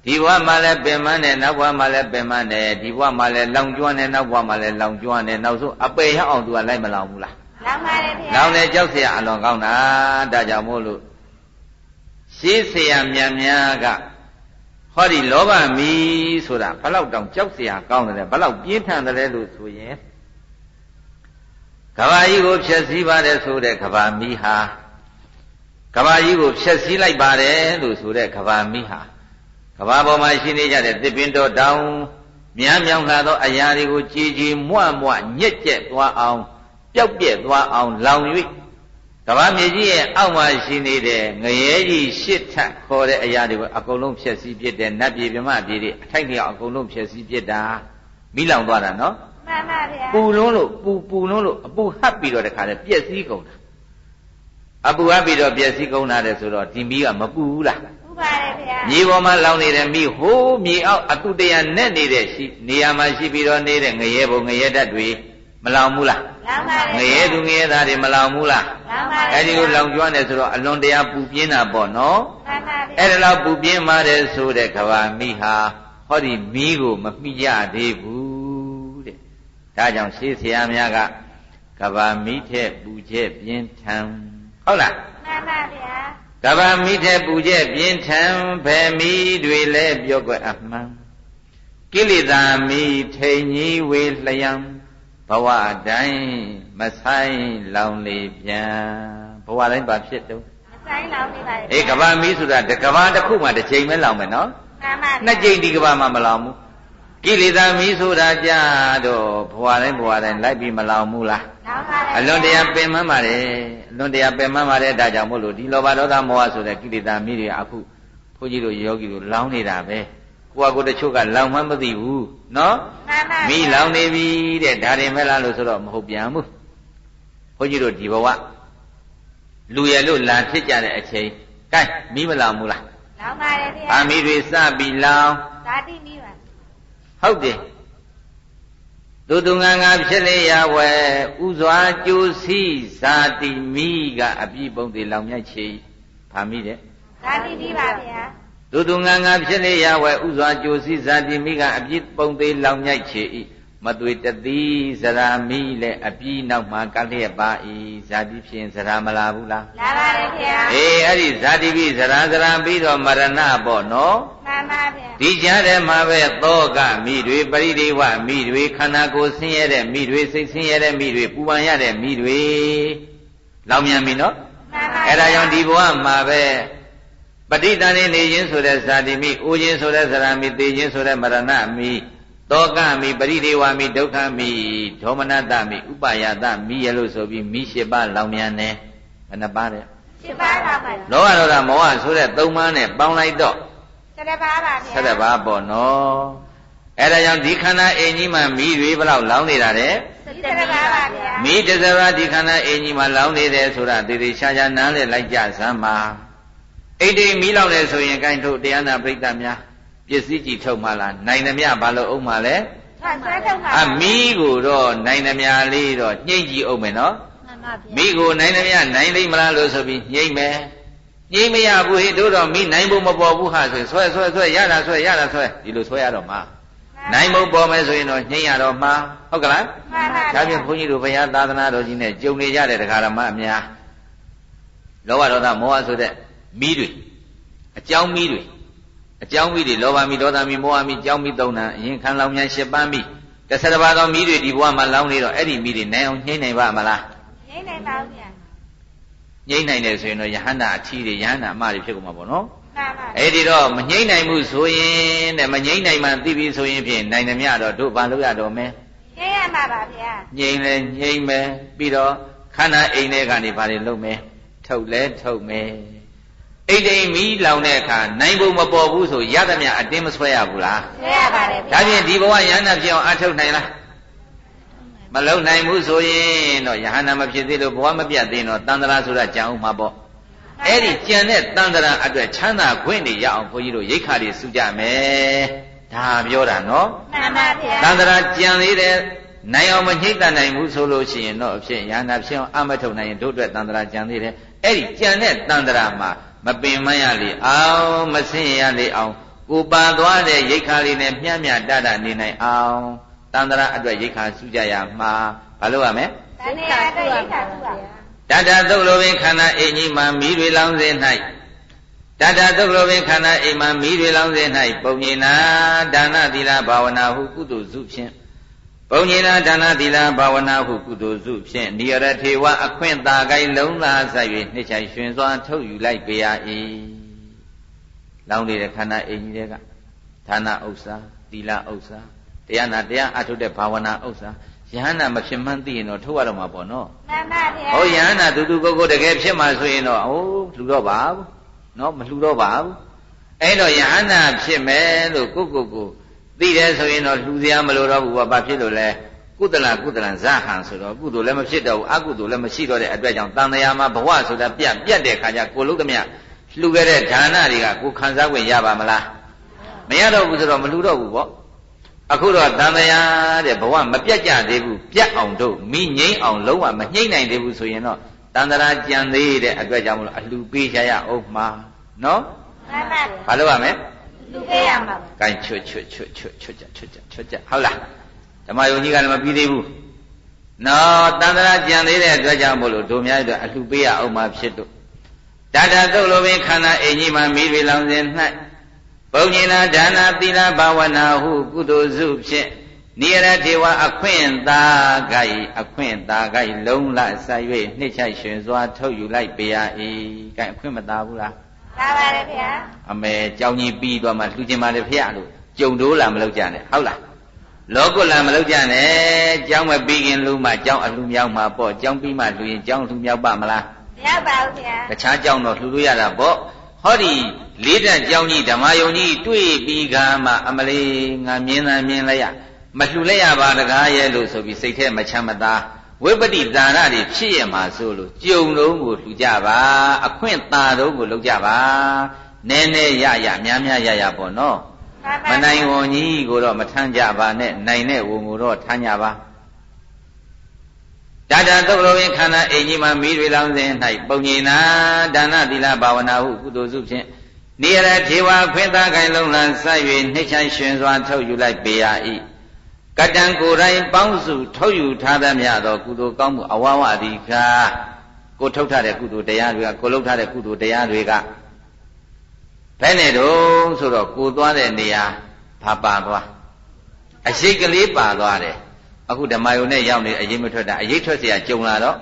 [SPEAKER 1] ဒီဘဝမှာလည်းပင်မနဲ့နောက်ဘဝမှာလည်းပင်မနဲ့ဒီဘဝမှာလည်းလောင်ကျွမ်းနဲ့နောက်ဘဝမှာလည်းလောင်ကျွမ်းနဲ့နောက်ဆုံးအပယ်ရအောင်သူကလိုက်မလောင်ဘူးလား။လောင်ပါတယ်ဗျာ။လောင်တယ်ကြောက်เสียအလွန်ကောင်းတာဒါကြောင့်မို့လို့ရှေးเสียများကဟောဒီလောဘမီဆိုတာဘလောက်တောင်ကြောက်เสียကောင်းတယ်ဘလောက်ပြင်းထန်တယ်လို့ဆိုရင်ကဘာကြီးကိုဖြည့်ဆည်းပါတယ်ဆိုတဲ့ကဘာမီဟာကဘာကြီးကိုဖြည့်ဆည်းလိုက်ပါတယ်လို့ဆိုတဲ့ကဘာမီဟာကဘာပေါ်မှာရှိနေကြတဲ့သစ်ပင်တော်တောင်မြန်းမြောင်လာသောအရာတွေကိုကြည်ကြည်မွတ်ညက်ကျက်သွားအောင်ပျောက်ပြက်သွားအောင်လောင်၍ကဘာမြေကြီးရဲ့အောက်မှာရှိနေတဲ့ငရဲကြီးရှစ်ထပ်ခေါ်တဲ့အရာတွေကိုအကုန်လုံးဖျက်ဆီးပစ်တဲ့နတ်ပြည်မြမပြည်တွေအထိုက်တရောက်အကုန်လုံးဖျက်ဆီးပစ်တာမိလောင်သွားတာနော်မှန်ပါဗျာပူလုံးလို့ပူလုံးလို့အပူဟပ်ပြီးတော့တခါတည်းပျက်စီးကုန်တာအပူဟပ်ပြီးတော့ပျက်စီးကုန်တာတဲ့ဆိုတော့ဒီမီးကမပူဘူးလားပူ မြေပေါ်မှာလောင်နေတဲ့မိဟိုးမြေအောက်အတုတရာနဲ့နေတဲ့ရှိနေရာမှာရှိပြီးတော့နေတဲ့ငရဲဘုံငရဲဓာတ်တွေမလောင်ဘူးလားငရဲသူငရဲသားတွေမလောင်ဘူးလားအဲ့ဒီလိုလောင်ကျွမ်းတယ်ဆိုတော့အလွန်တရာပူပြင်းတာပေါ့နော်အဲ့ဒါလောက်ပူပြင်းမှတဲ့ဆိုတဲ့ကဘာမိဟာဟောဒီမီးကိုမမိကြသေးဘူးတဲ့ဒါကြောင့်ရှေးဆရာများကကဘာမိထက်ပူချက်ပြင်းထန်ဟုတ်လားမှန်ပါဗျာကဘာမိတဲ့ပူကျက်ပြင်းထန်ဘယ်မိတွေလဲပြောကွယ်အမှန်ကိလေသာမိထိန်ကြီးဝေလျံဘဝတိုင်းမဆိုင်လောင်လေပြန်ဘဝတိုင်းဘာဖြစ်တော့မဆိုင်လောင်နေပါလေအေးကဘာမိဆိုတာတကဘာတစ်ခုမှတစ်ချိန်ပဲလောင်မယ်နော်မှန်ပါနှစ်ချိန်ဒီကဘာမှမလောင်ဘူးကိလေသာမိဆိုတာကြတော့ဘဝတိုင်းလိုက်ပြီးမလောင်ဘူးလားအလွန်တရာပင်မပါတယ်အလွန်တရာပင်မပါတယ်ဒါကြောင့်မို့လို့ဒီလောဘဒေါသမောဟဆိုတဲ့ကိလေသာမိတွေအခုဘုန်းကြီးတို့ယောဂီတို့လောင်နေတာပဲကိုတချို့ကလောင်မှမသိဘူးနော်မိလောင်နေပြီတဲ့ဒါရင်မဲ့လားလို့ဆိုတော့မဟုတ်ပြန်ဘူးဘုန်းကြီးတို့ဒီဘဝလူရလို့လာဖြစ်ကြတဲ့အချိန်ကဲမိမလောင်ဘူးလားလောင်ပါတယ်ဗျာအာမိတွေစပြီးလောင်ဇာတိမိပါဟုတ်တယ်သူငါငါဖြစ်လေရဝဲဥစွာကြိုးစီဇာတိမိကအပြည့်ပုံသေးလောင်မြိုက်ချေဗာမိတဲ့ဇာတိမိပါဗျာသူငါငါဖြစ်လေရဝဲဥစွာကြိုးစီဇာတိမိကအပြည့်ပုံသေးလောင်မြိုက်ချေမသွေတတိဇရာမိလည်းအပြည့်နောက်မှာကလျက်ပါဤဇာတိဖြင့်ဇရာမလာဘူးလားလာပါတယ်ဗျာအေးအဲ့ဒီဇာတိပြီးဇရာပြီးတော့မရဏပေါ့နော်မှန်ပါဗျာဒီကြားထဲမှာပဲသောကမိတွေပရိဒေဝမိတွေခန္ဓာကိုယ်ဆင်းရဲတဲ့မိတွေစိတ်ဆင်းရဲတဲ့မိတွေပူပန်ရတဲ့မိတွေလောင်မြန်ပြီနော်မှန်ပါအဲ့ဒါကြောင့်ဒီဘဝမှာပဲပဋိသန္ဓေနေခြင်းဆိုတဲ့ဇာတိမိအိုခြင်းဆိုတဲ့ဇရာမိသေခြင်းဆိုတဲ့မရဏမိသောကမိပရိဒေဝမိဒုက္ခမိဒေါမနတမိဥပါယတမိရလို့ဆိုပြီးမိ၈ပါးလောင်မြန်တယ်ဘယ်နှပါးတဲ့၈ပါးပါပါလောဘဒေါသမောဟဆိုတဲ့၃ပါးနဲ့ပေါင်းလိုက်တော့7ပါးပါဗျာ7ပါးပေါ့နော်အဲ့ဒါကြောင့်ဒီခန္ဓာအင်ကြီးမှာမိတွေဘယ်လောက်လောင်နေတာတဲ့7ပါးပါဗျာမိ10ပါးဒီခန္ဓာအင်ကြီးမှာလောင်နေတယ်ဆိုတာသေသေးရှားရှားနားလည်လိုက်ကြစမ်းပါအိတ်တိမိလောင်တယ်ဆိုရင်ကိုင်းထုတ်တရားနာပရိသတ်များပစ္စည်းကြည့်ထုတ်မှလားနိုင်သမျှဘာလို့အောင်မှလဲဆွဲထုတ်မှအမီးကိုတော့နိုင်သမျှလေးတော့ညှိမ့်ကြည့်အောင်မယ်နော်မှန်ပါဗျာမိကိုနိုင်သမျှနိုင်လိမ့်မလားလို့ဆိုပြီးညှိမ့်မယ်ညှိမရဘူးဟိတို့တော့မိနိုင်ဖို့မပေါ်ဘူးဟာဆိုဆွဲရတာဆွဲဒီလိုဆွဲရတော့မှာနိုင်ဖို့ပေါ်မယ်ဆိုရင်တော့ညှိမရတော့မှာဟုတ်ကလားမှန်ပါဒါဖြင့်ဘုန်းကြီးတို့ဘုရားသာသနာတော်ကြီးနဲ့ကြုံနေကြတဲ့တရားဓမ္မအများလောဘဒေါသမောဟဆိုတဲ့မိတွေအကြောင်းမိတွေလောဘမိဒေါသမိမောဟမိကြောင်းမိသုံးတာအရင်ခံလောင်မြန်၈ပါးမိ10ပါးသောမိတွေဒီဘဝမှာလောင်နေတော့အဲ့ဒီမိတွေနိုင်အောင်ညှိနိုင်ပါမလားညှိနိုင်ပါဘူးဗျာညှိနိုင်တယ်ဆိုရင်တော့ယဟန္တာအထီးတွေယဟန္တာအမတွေဖြစ်ကုန်မှာပေါ့နော်မှန်ပါအဲ့ဒီတော့မညှိနိုင်ဘူးဆိုရင်တဲ့မညှိနိုင်မှသိပြီဆိုရင်ဖြင့်နိုင်သမျှတော့တို့ဘာလုပ်ရတော့မလဲညှိရမှာပါဗျာညှိလဲညှိမယ်ပြီးတော့ခန္ဓာအိမ်ထဲကနေဘာတွေလုပ်မယ်ထုတ်လဲထုတ်မယ်အိတ်တိမ်မီးလောင်တဲ့အခါနိုင်ဖို့မပေါ်ဘူးဆိုရသမျှအတင်းမဆွဲရဘူးလားဆွဲရပါတယ်ဗျာဒါဖြင့်ဒီဘဝယဟန္တာဖြစ်အောင်အထုတ်နိုင်လားမလုံနိုင်ဘူးဆိုရင်တော့ယဟန္တာမဖြစ်သေးလို့ဘဝမပြတ်သေးတော့တန်ត្រာဆိုတာကြံဥမှာပေါ့အဲ့ဒီကြံတဲ့တန်ត្រာအတွက်ချမ်းသာခွင့်တွေရအောင်ဘုန်းကြီးတို့ရိတ်ခါတွေစုကြမယ်ဒါပြောတာနော်မှန်ပါဗျာတန်ត្រာကြံသေးတယ်နိုင်အောင်မညှိတတ်နိုင်ဘူးဆိုလို့ရှိရင်တော့အဖြစ်ယဟန္တာဖြစ်အောင်အမထုတ်နိုင်ရင်တို့အတွက်တန်ត្រာကြံသေးတယ်အဲ့ဒီကြံတဲ့တန်ត្រာမှာမပင်မရလေအောင်မဆင်းရလေအောင်ကိုပါသွားတဲ့ရိတ်ခါလေးနဲ့မျှမျှတတနေနိုင်အောင်တန်ត្រာအတွက်ရိတ်ခါစုကြရမှာဘာလို့ရမလဲတန်ត្រာအတွက်ရိတ်ခါစုပါဗျာတတသုတ်လိုပင်ခန္ဓာအိမ်ကြီးမှာမိတွေလောင်စေ၌တတသုတ်လိုပင်ခန္ဓာအိမ်မှာမိတွေလောင်စေ၌ပုံညင်နာဒါနသီလဘာဝနာဟုကုသိုလ်စုဖြင့်ပုံညင်နာဒါနသီလဘာဝနာဟုကုသိုလ်စုဖြင့်နိရထေဝအခွင့်သာကိုင်းလုံးသာဆက်၍နှစ်ချိုင်ရွှင်စွာထုတ်ယူလိုက်ပေရ၏လောင်နေတဲ့ခန္ဓာအိမ်ကြီးတွေကဌာနဥစ္စာသီလဥစ္စာတရားနာတရားအထုတ်တဲ့ဘာဝနာဥစ္စာယဟန္တာမဖြစ်မှန်းသိရင်တော့ထုတ်ရတော့မှာပေါ့နော်မှန်ပါဗျာဟောယဟန္တာတူကိုတကယ်ဖြစ်မှဆိုရင်တော့လှူတော့ပါဘူးနော်မလှူတော့ပါဘူးအဲ့တော့ယဟန္တာဖြစ်မယ်လို့ကိုသိတယ်ဆိုရင်တော့လှူစရာမလိုတော့ဘူးဘာဖြစ်လို့လဲကုသလဇာဟံဆိုတော့ကုသိုလ်လည်းမဖြစ်တော့ဘူးအကုသိုလ်လည်းမရှိတော့တဲ့အတွက်ကြောင့်တန်တရားမှာဘဝဆိုတာပြတ်တဲ့ခါကျကိုလုံးသမျှ လှူခဲ့တဲ့ဒါနတွေကကိုခံစားခွင့်ရပါမလားမရတော့ဘူးဆိုတော့မလှူတော့ဘူးပေါ့အခုတော့တန်တရားတဲ့ဘဝမပြတ်ကြသေးဘူးပြတ်အောင်တို့မိငိမ့်အောင်လုံးဝမညှိမ့်နိုင်သေးဘူးဆိုရင်တော့တန်တရားကြံသေးတဲ့အတွက်ကြောင့်မလို့အလှူပေးကြရအောင်မှာနော်မှန်ပါဘာလို့ရမလဲလှူပေးရမှာပါ gain ချွတ်ကြဟုတ်လားဓမ္မယုံကြီးကလည်းမပြီးသေးဘူးနော်တန်တရားကြံသေးတဲ့အတွက်ကြောင့်မို့လို့တို့များတို့အလှူပေးရအောင်မှာဖြစ်တို့ဒါတာသုတ်လိုပင်ခန္ဓာအိမ်ကြီးမှာမိတွေလောင်စဉ်၌ပုံညင်နာဒါနာသီလဘာဝနာဟုကုသိုလ်စုဖြင့်နိရထေဝအခွင့်သာဂိုက်လုံးလဆက်၍နှစ်ချိုက်ရှင်စွာထုတ်ယူလိုက်ပေရ၏ကဲအခွင့်မသာဘူးလားသာပါတယ်ဗျာအမေကြောင်းကြီးပြီးသွားမှလှူခြင်းပါလေဖေရလို့ကြုံတိုးလာမလုပ်ကြနဲ့ဟုတ်လားလောကုလာမလုပ်ကြနဲ့ကြောင်းမပြီးခင်လူမှကြောင်းအလှမြောက်မှာပေါ့ကြောင်းပြီးမှလူရင်ကြောင်းလှမြောက်ပါမလားမရောက်ပါဘူးဗျာတခြားကြောင်းတော့လှူလို့ရတာပေါ့ဟောဒီလေးတန်ကြောင်းကြီးဓမ္မယုံကြီးတွေ့ပြီးကမှအမလေးငါမြင်လိုက်ရမလှူလိုက်ရပါတကားရဲ့လို့ဆိုပြီးစိတ်ထဲမချမ်းမသာဝိပတိဒါနတွေဖြစ်ရမှာဆိုလို့ကြုံလုံးကိုလှူကြပါအခွင့်သာတော့ကိုလုပ်ကြပါနည်းနည်းရများရပေါ့နော်မနိုင်ဝန်ကြီးကိုတော့မထမ်းကြပါနဲ့နိုင်တဲ့ဝန်ကိုတော့ထမ်းကြပါဒါတာသုတ်လိုပင်ခန္ဓာအိမ်ကြီးမှာမိတွေလောင်စဉ်၌ပုံညင်နာဒါနသီလဘာဝနာဟုကုသိုလ်စုဖြင့်နိရထေဝခွင့်သာခိုင်လုံးလံဆက်၍နှစ်ချိုင်ရှင်စွာထုတ်ယူလိုက်ပေရ၏ကတံကိုယ်တိုင်ပေါင်းစုထုတ်ယူထားသမျှသောကုသိုလ်ကောင်းမှုအဝဝအဓိကကိုထုတ်ထားတဲ့ကုသိုလ်တရားတွေကကိုလုပ်ထားတဲ့ကုသိုလ်တရားတွေကဘယ်နဲ့တုံးဆိုတော့ကိုသွားတဲ့နေရာဘာပါသွားအရှိတ်ကလေးပါသွားတယ်အခုဓမ္မယုံနဲ့ရောက်နေအရေးမထွက်တာအရေးထွက်เสียကြုံလာတော့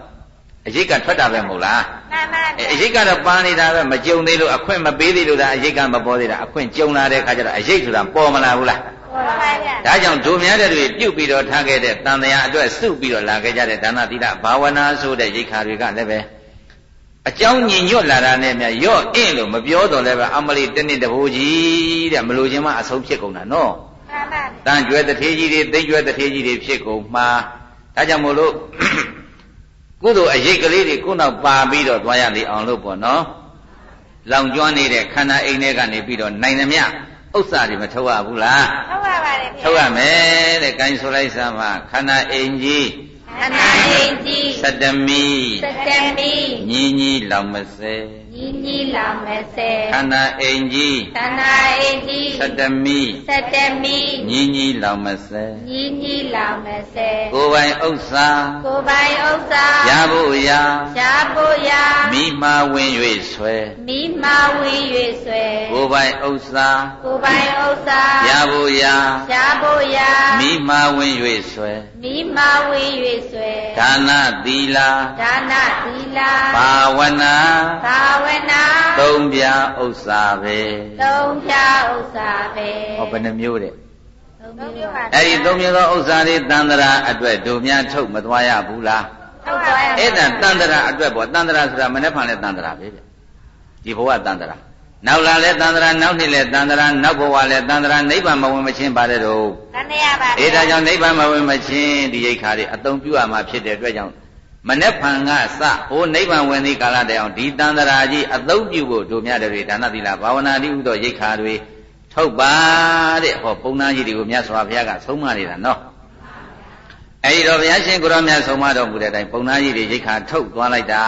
[SPEAKER 1] အရေးကထွက်တာပဲမဟုတ်လားမှန်ပါဗျာအရေးကတော့ပါနေတာပဲမကြုံသေးလို့အခွင့်မပေးသေးလို့ဒါအရေးကမပေါ်သေးတာအခွင့်ကြုံလာတဲ့ခါကျတော့အရေးဆိုတာပေါ်မလာဘူးလားပေါ်ပါဗျာဒါကြောင့်ဒုများတဲ့တွေပြုတ်ပြီးတော့ထားခဲ့တဲ့တန်တရားအတွက်စုပြီးတော့လာခဲ့ကြတဲ့ဒါနသီလဘာဝနာဆိုတဲ့ရိက္ခာတွေကလည်းပဲအကြောင်းညင်ညွတ်လာတာနဲ့မြတ်ရော့အင်းလို့မပြောတော့လည်းပဲအမလီတနစ်တဘိုးကြီးတဲ့မလို့ချင်းမအဆုံးဖြစ်ကုန်တာနော်တန်ကျွဲတထေးကြီးတွေသိကျွဲတထေးကြီးတွေဖြစ်ကုန်မှာဒါကြောင့်မို့လို့ကုသိုလ်အရေးကလေးတွေကိုနောက်ပါပြီးတော့သွားရလေအောင်လို့ပေါ့နော်လောင်ကျွမ်းနေတဲ့ခန္ဓာအိမ်ထဲကနေပြီးတော့နိုင်သမျှဥစ္စာတွေမထုတ်ရဘူးလားထုတ်ရပါတယ်ဗျာထုတ်ရမယ်တဲ့ကိုင်းဆိုလိုက်စမ်းပါခန္ဓာအိမ်ကြီးခန္ဓာအိမ်ကြီးစတမီညီလောင်မစဲလောင်မစဲခန္ဓာအိမ်ကြီးစတမီညီလောင်မစဲကိုယ်ပိုင်ဥစ္စာရဖို့ရာမိမာဝင်၍ဆွဲကိုယ်ပိုင်ဥစ္စာရဖို့ရာမိမာဝင်၍ဆွဲဒါနသီလဘာဝနာသုံးပြဥစ္စာပဲဟောဘယ်နှမျိုးတဲ့အဲ့ဒီသုံးမျိုးသောဥစ္စာတွေတန်ត្រာအတွက်တို့များထုတ်မသွားရဘူးလားထုတ်သွားရအဲ့ဒါတန်ត្រာအတွက်ပေါ့တန်ត្រာဆိုတာမနေ့ဖန်လဲတန်ត្រာပဲဗျဒီဘဝတန်ត្រာနောက်လာလဲတန်ត្រာနောက်နှစ်လဲတန်ត្រာနောက်ဘဝလဲတန်ត្រာနိဗ္ဗာန်မဝင်မချင်းပါတယ်တော့တန်တရားပါအဲ့ဒါကြောင့်နိဗ္ဗာန်မဝင်မချင်းဒီရိက္ခာတွေအသုံးပြုရမှာဖြစ်တဲ့အတွက်ကြောင့်မနေ့ဖန်ကစဟိုနိဗ္ဗာန်ဝင်သည့်ကာလတည်းအောင်ဒီတန်ត្រာကြီးအသုံးပြုဖို့တို့များတွေဒါနသီလဘာဝနာတိဥသောရိက္ခာတွေထုတ်ပါတဲ့ဟောပုံနာကြီးတွေကိုမြတ်စွာဘုရားကဆုံးမနေတာနော်အဲဒီတော့ဘုရားရှင်ကိုရောမြတ်ဆုံးမတော်မူတဲ့အတိုင်းပုံနာကြီးတွေရိက္ခာထုတ်သွားလိုက်တာ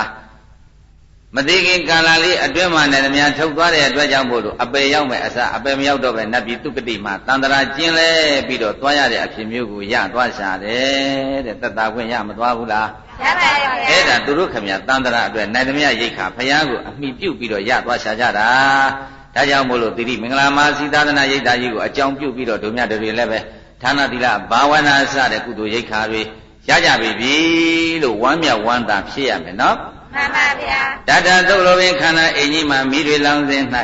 [SPEAKER 1] မသိခင်ကာလလေးအတွင်းမှာနဲ့တည်းထုတ်သွားတဲ့အတွက်ကြောင့်မို့လို့အပေရောက်မဲ့အစအပေမရောက်တော့ပဲနတ်ပြည်သူကတိမှာတန်ត្រာကျင်းလဲပြီးတော့သွားရတဲ့အဖြစ်မျိုးကိုရသွားရှာတယ်တဲ့သက်သာခွင့်ရမသွားဘူးလားရပါရဲ့ဗျာအဲ့ဒါသူတို့ခင်ဗျာတန်ត្រာအတွက်နိုင်သမျှရိက္ခာဘုရားကိုအမိပြုတ်ပြီးတော့ရသွားရှာကြတာဒါကြောင့်မို့လို့တိတိမင်္ဂလာမာစီသာသနာရိပ်သာကြီးကိုအကြောင်းပြုပြီးတော့တို့မြတ်တွေလည်းပဲဌာနသီလဘာဝနာစတဲ့ကုသိုလ်ရိက္ခာတွေရကြပြီလို့ဝမ်းမြောက်ဝမ်းသာဖြစ်ရမယ်နော်မှန်ပါဗျာတတသုတ်လိုပင်ခန္ဓာအိမ်ကြီးမှာမိတွေလောင်စဉ်၌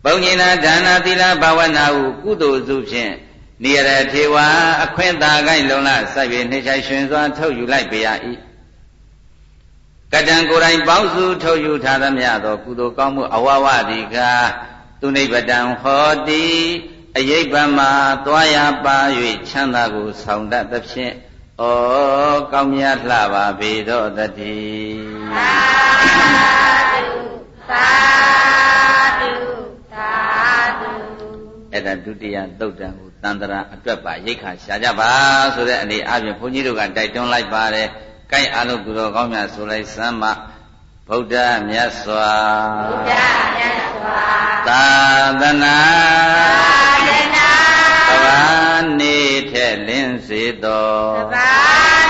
[SPEAKER 1] ပုံညင်နာဒါနသီလဘာဝနာဟုကုသိုလ်စုဖြင့်နိရထေဝအခွင့်သာကိုင်းလုံလဆက်၍နှိမ့်ချိုင်ရှင်စွာထုတ်ယူလိုက်ပေရ၏ကတံကိုယ်တိုင်ပေါင်းစုထုတ်ယူထားသမျှသောကုသိုလ်ကောင်းမှုအဝဝတိကသူနိဗ္ဗတံဟောတိအယိပ္ပမှာသွားရပါ၍ချမ်းသာကိုဆောင်တတ်သဖြင့်ဩကောင်းမြတ်လှပါပေတော့တည်းသာဓုသာ အဲ့ဒါဒုတိယသုတ်တံကိုတန်တရာအတွက်ပါရိတ်ခါရှာကြပါဆိုတဲ့အနေအချင်းဘုန်းကြီးတို့ကတိုက်တွန်းလိုက်ပါတယ်။ကိုက်အားလုံးသူတော်ကောင်းများဆိုလိုက်စမ်းမဗုဒ္ဓမြတ်စွာဗုဒ္ဓမြတ်စွာသာသနာကဘာနေထက်လင်းစေတော်ကဘာ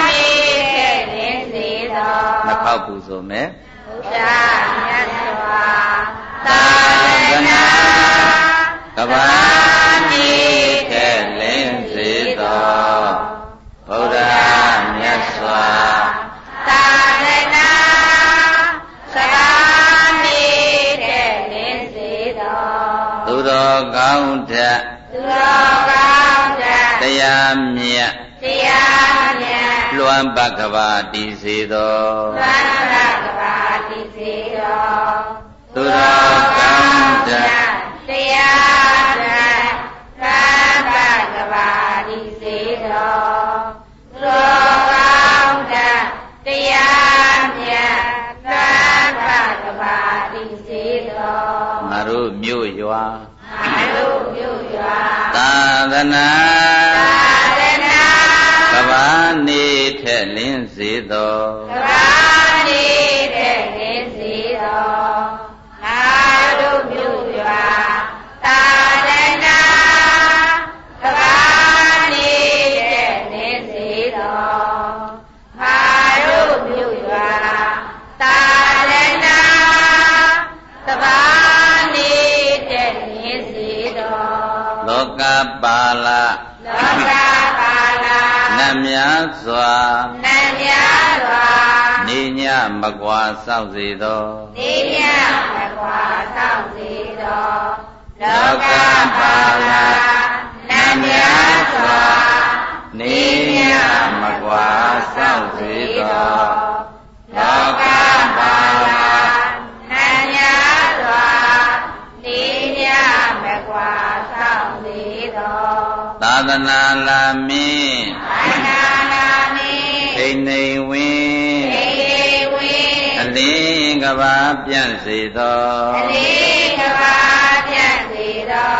[SPEAKER 1] နေထက်လင်းစေတော်နှစ်ခေါက်ပူဆိုမယ်ဗုဒ္ဓမြတ်စွာသာသနာကဘာနေထက်လင်းစေတော်ဗုဒ္ဓမြတ်စွာသာသနာကဘာနေထက်လင်းစေတော်သူတော်ကောင်းထက်သူတော်ကောင်းထက်တရားမြတ်တရားမြတ်လွမ်းပတ်ကဘာတည်စေတော်လွမ်းပတ်ကဘာတည်စေတော်သူတော်ကောင်းထက်တရားမြတ်လွမ်းပတ်ကဘာတည်စေတော်သူတော်ကောင်းထက်တရားမြတ်လွမ်းပတ်ကဘာတည်စေတော်ငါတို့မြို့ရွာသာသနာကဘာနေထက်လင်းစေတော်ကဘာနေထက်လင်းစေတော်ငါတို့မြို့ရွာသာသနာကဘာနေထက်လင်းစေတော်ငါတို့မြို့ရွာသာသနာကဘာလောကပါလလောကပါလနတ်များစွာနတ်များစွာနေညမကွာစောင့်စေသောနေညမကွာစောင့်စေသောလောကပါလနတ်များစွာနေညမကွာစောင့်စေသောလောကပါလနတ်များစွာနေညမကွာသာသနာလာမင်းသာသနာလာမင်းဒိနေဝင်းဒိနေဝင်းအလင်းကဘာပြန့်စေသောအလင်းကဘာပြန့်စေသော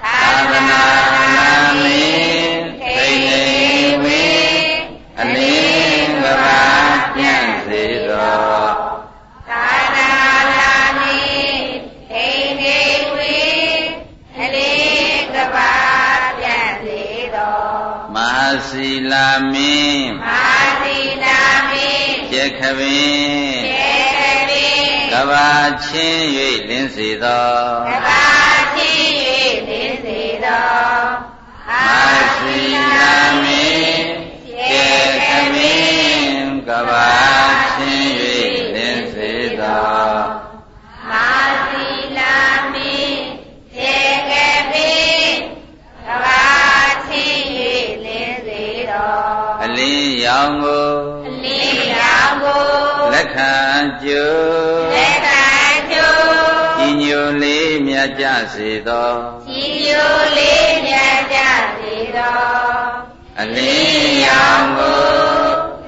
[SPEAKER 1] သာသနာလာမင်းဒိနေဝင်းအလင်းကဘာပြန့်စေသောသာသနာလာမင်းဒိနေဝင်းအလင်းကဘာမဟာစီလာမင်းမဟာစီလာမင်းကျက်ခပင်ကျက်ခပင်ကဘာချင်း၍လင်းစေသောကဘာချင်း၍လင်းစေသောမဟာစီလာမင်းကျက်ခပင်ကဘာချင်း၍လင်းစေသောမဟာစီလာမင်းကျက်ခပင်ကဘာအလင်းရောင်ကိုအလင်းရောင်ကိုလက်ခံကျိုးလက်ခံကျိုးကြီးညိုလေးမြတ်ကြစေသောကြီးညိုလေးမြတ်ကြစေသောအလင်းရောင်ကို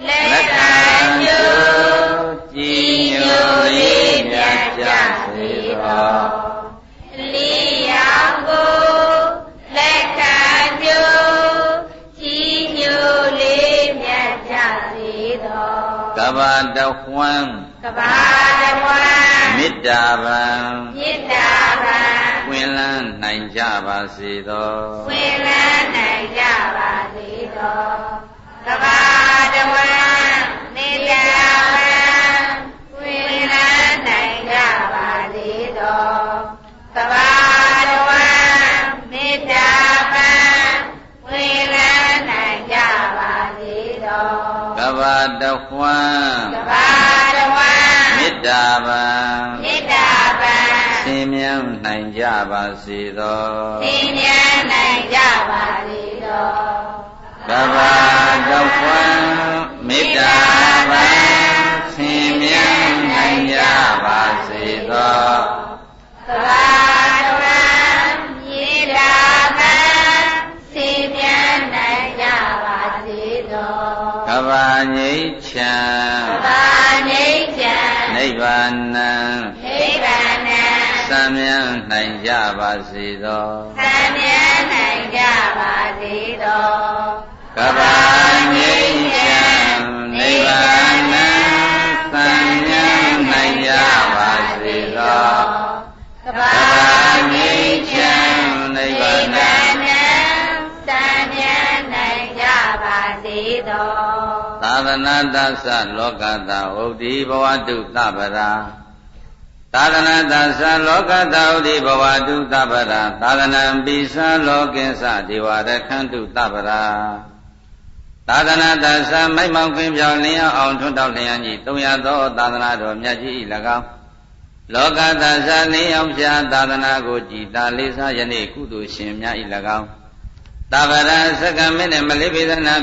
[SPEAKER 1] လက်ခံကျိုးကြီးညိုလေးမြတ်ကြစေသောအလင်းရောင်ကိုလက်ခံကျိုးကဘာတဝံကဘာတဝံမေတ္တာဗံမေတ္တာဗံဝင်လန်းနိုင်ကြပါစေသောဝင်လန်းနိုင်ကြပါစေသောကဘာတဝံမေတ္တာဗံဝင်လန်းနိုင်ကြပါစေသောကဘာတဝံမေတ္တာဗံဝင်လန်းနိုင်ကြပါစေသောကဘာတဝံကဘာတဝံမေတ္တာဗံမေတ္တာဗံသင်မြန်းနိုင်ကြပါစေသောသင်မြန်းနိုင်ကြပါစေသောကဘာတဝံမေတ္တာဗံသင်မြန်းနိုင်ကြပါစေသောကဘာတဝံမေတ္တာဗံသင်မြန်းနိုင်ကြပါစေသောကဘာငြိမ်းချမ်းကဘာငြိမ်းချမ်းနိဗ္ဗာန်နိဗ္ဗာန်သံ မြန်းနိုင်ကြပါစေသော
[SPEAKER 2] သံမြန်းနိုင်ကြပါစေသော
[SPEAKER 1] ကဗ္ဗငြိမ်းချမ်းနိဗ္ဗာန်သံမြန်းနိုင်ကြပါစေသော
[SPEAKER 2] ကဗ္ဗငြိမ်းချမ်းနိဗ္ဗာန်သံမြန်းနိုင်ကြပါစေသော
[SPEAKER 1] သာသနာတသလောကတဝုဒ္ဓိဘဝတုသဗ္ဗရာသာသနာတသလောကတဝုဒ္ဓိဘဝတုသဗ္ဗရာသာသနံပိသလောကိသဒေဝရခန္တုသဗ္ဗရာသာသနာတသမိုက်မောင်ခင်းပြောင်းလင်းအောင်ထွန်းတောက်လျံကြီး300သောသာသနာတော်မြတ်ကြီး၎င်းလောကတသလင်းအောင်ဖြာသာသနာကိုကြည်သာလေးစားယနေ့ကုသိုလ်ရှင်များ၏၎င်းသဗ္ဗရာစက္ကမင်းနှင့်မလေးပိသနာ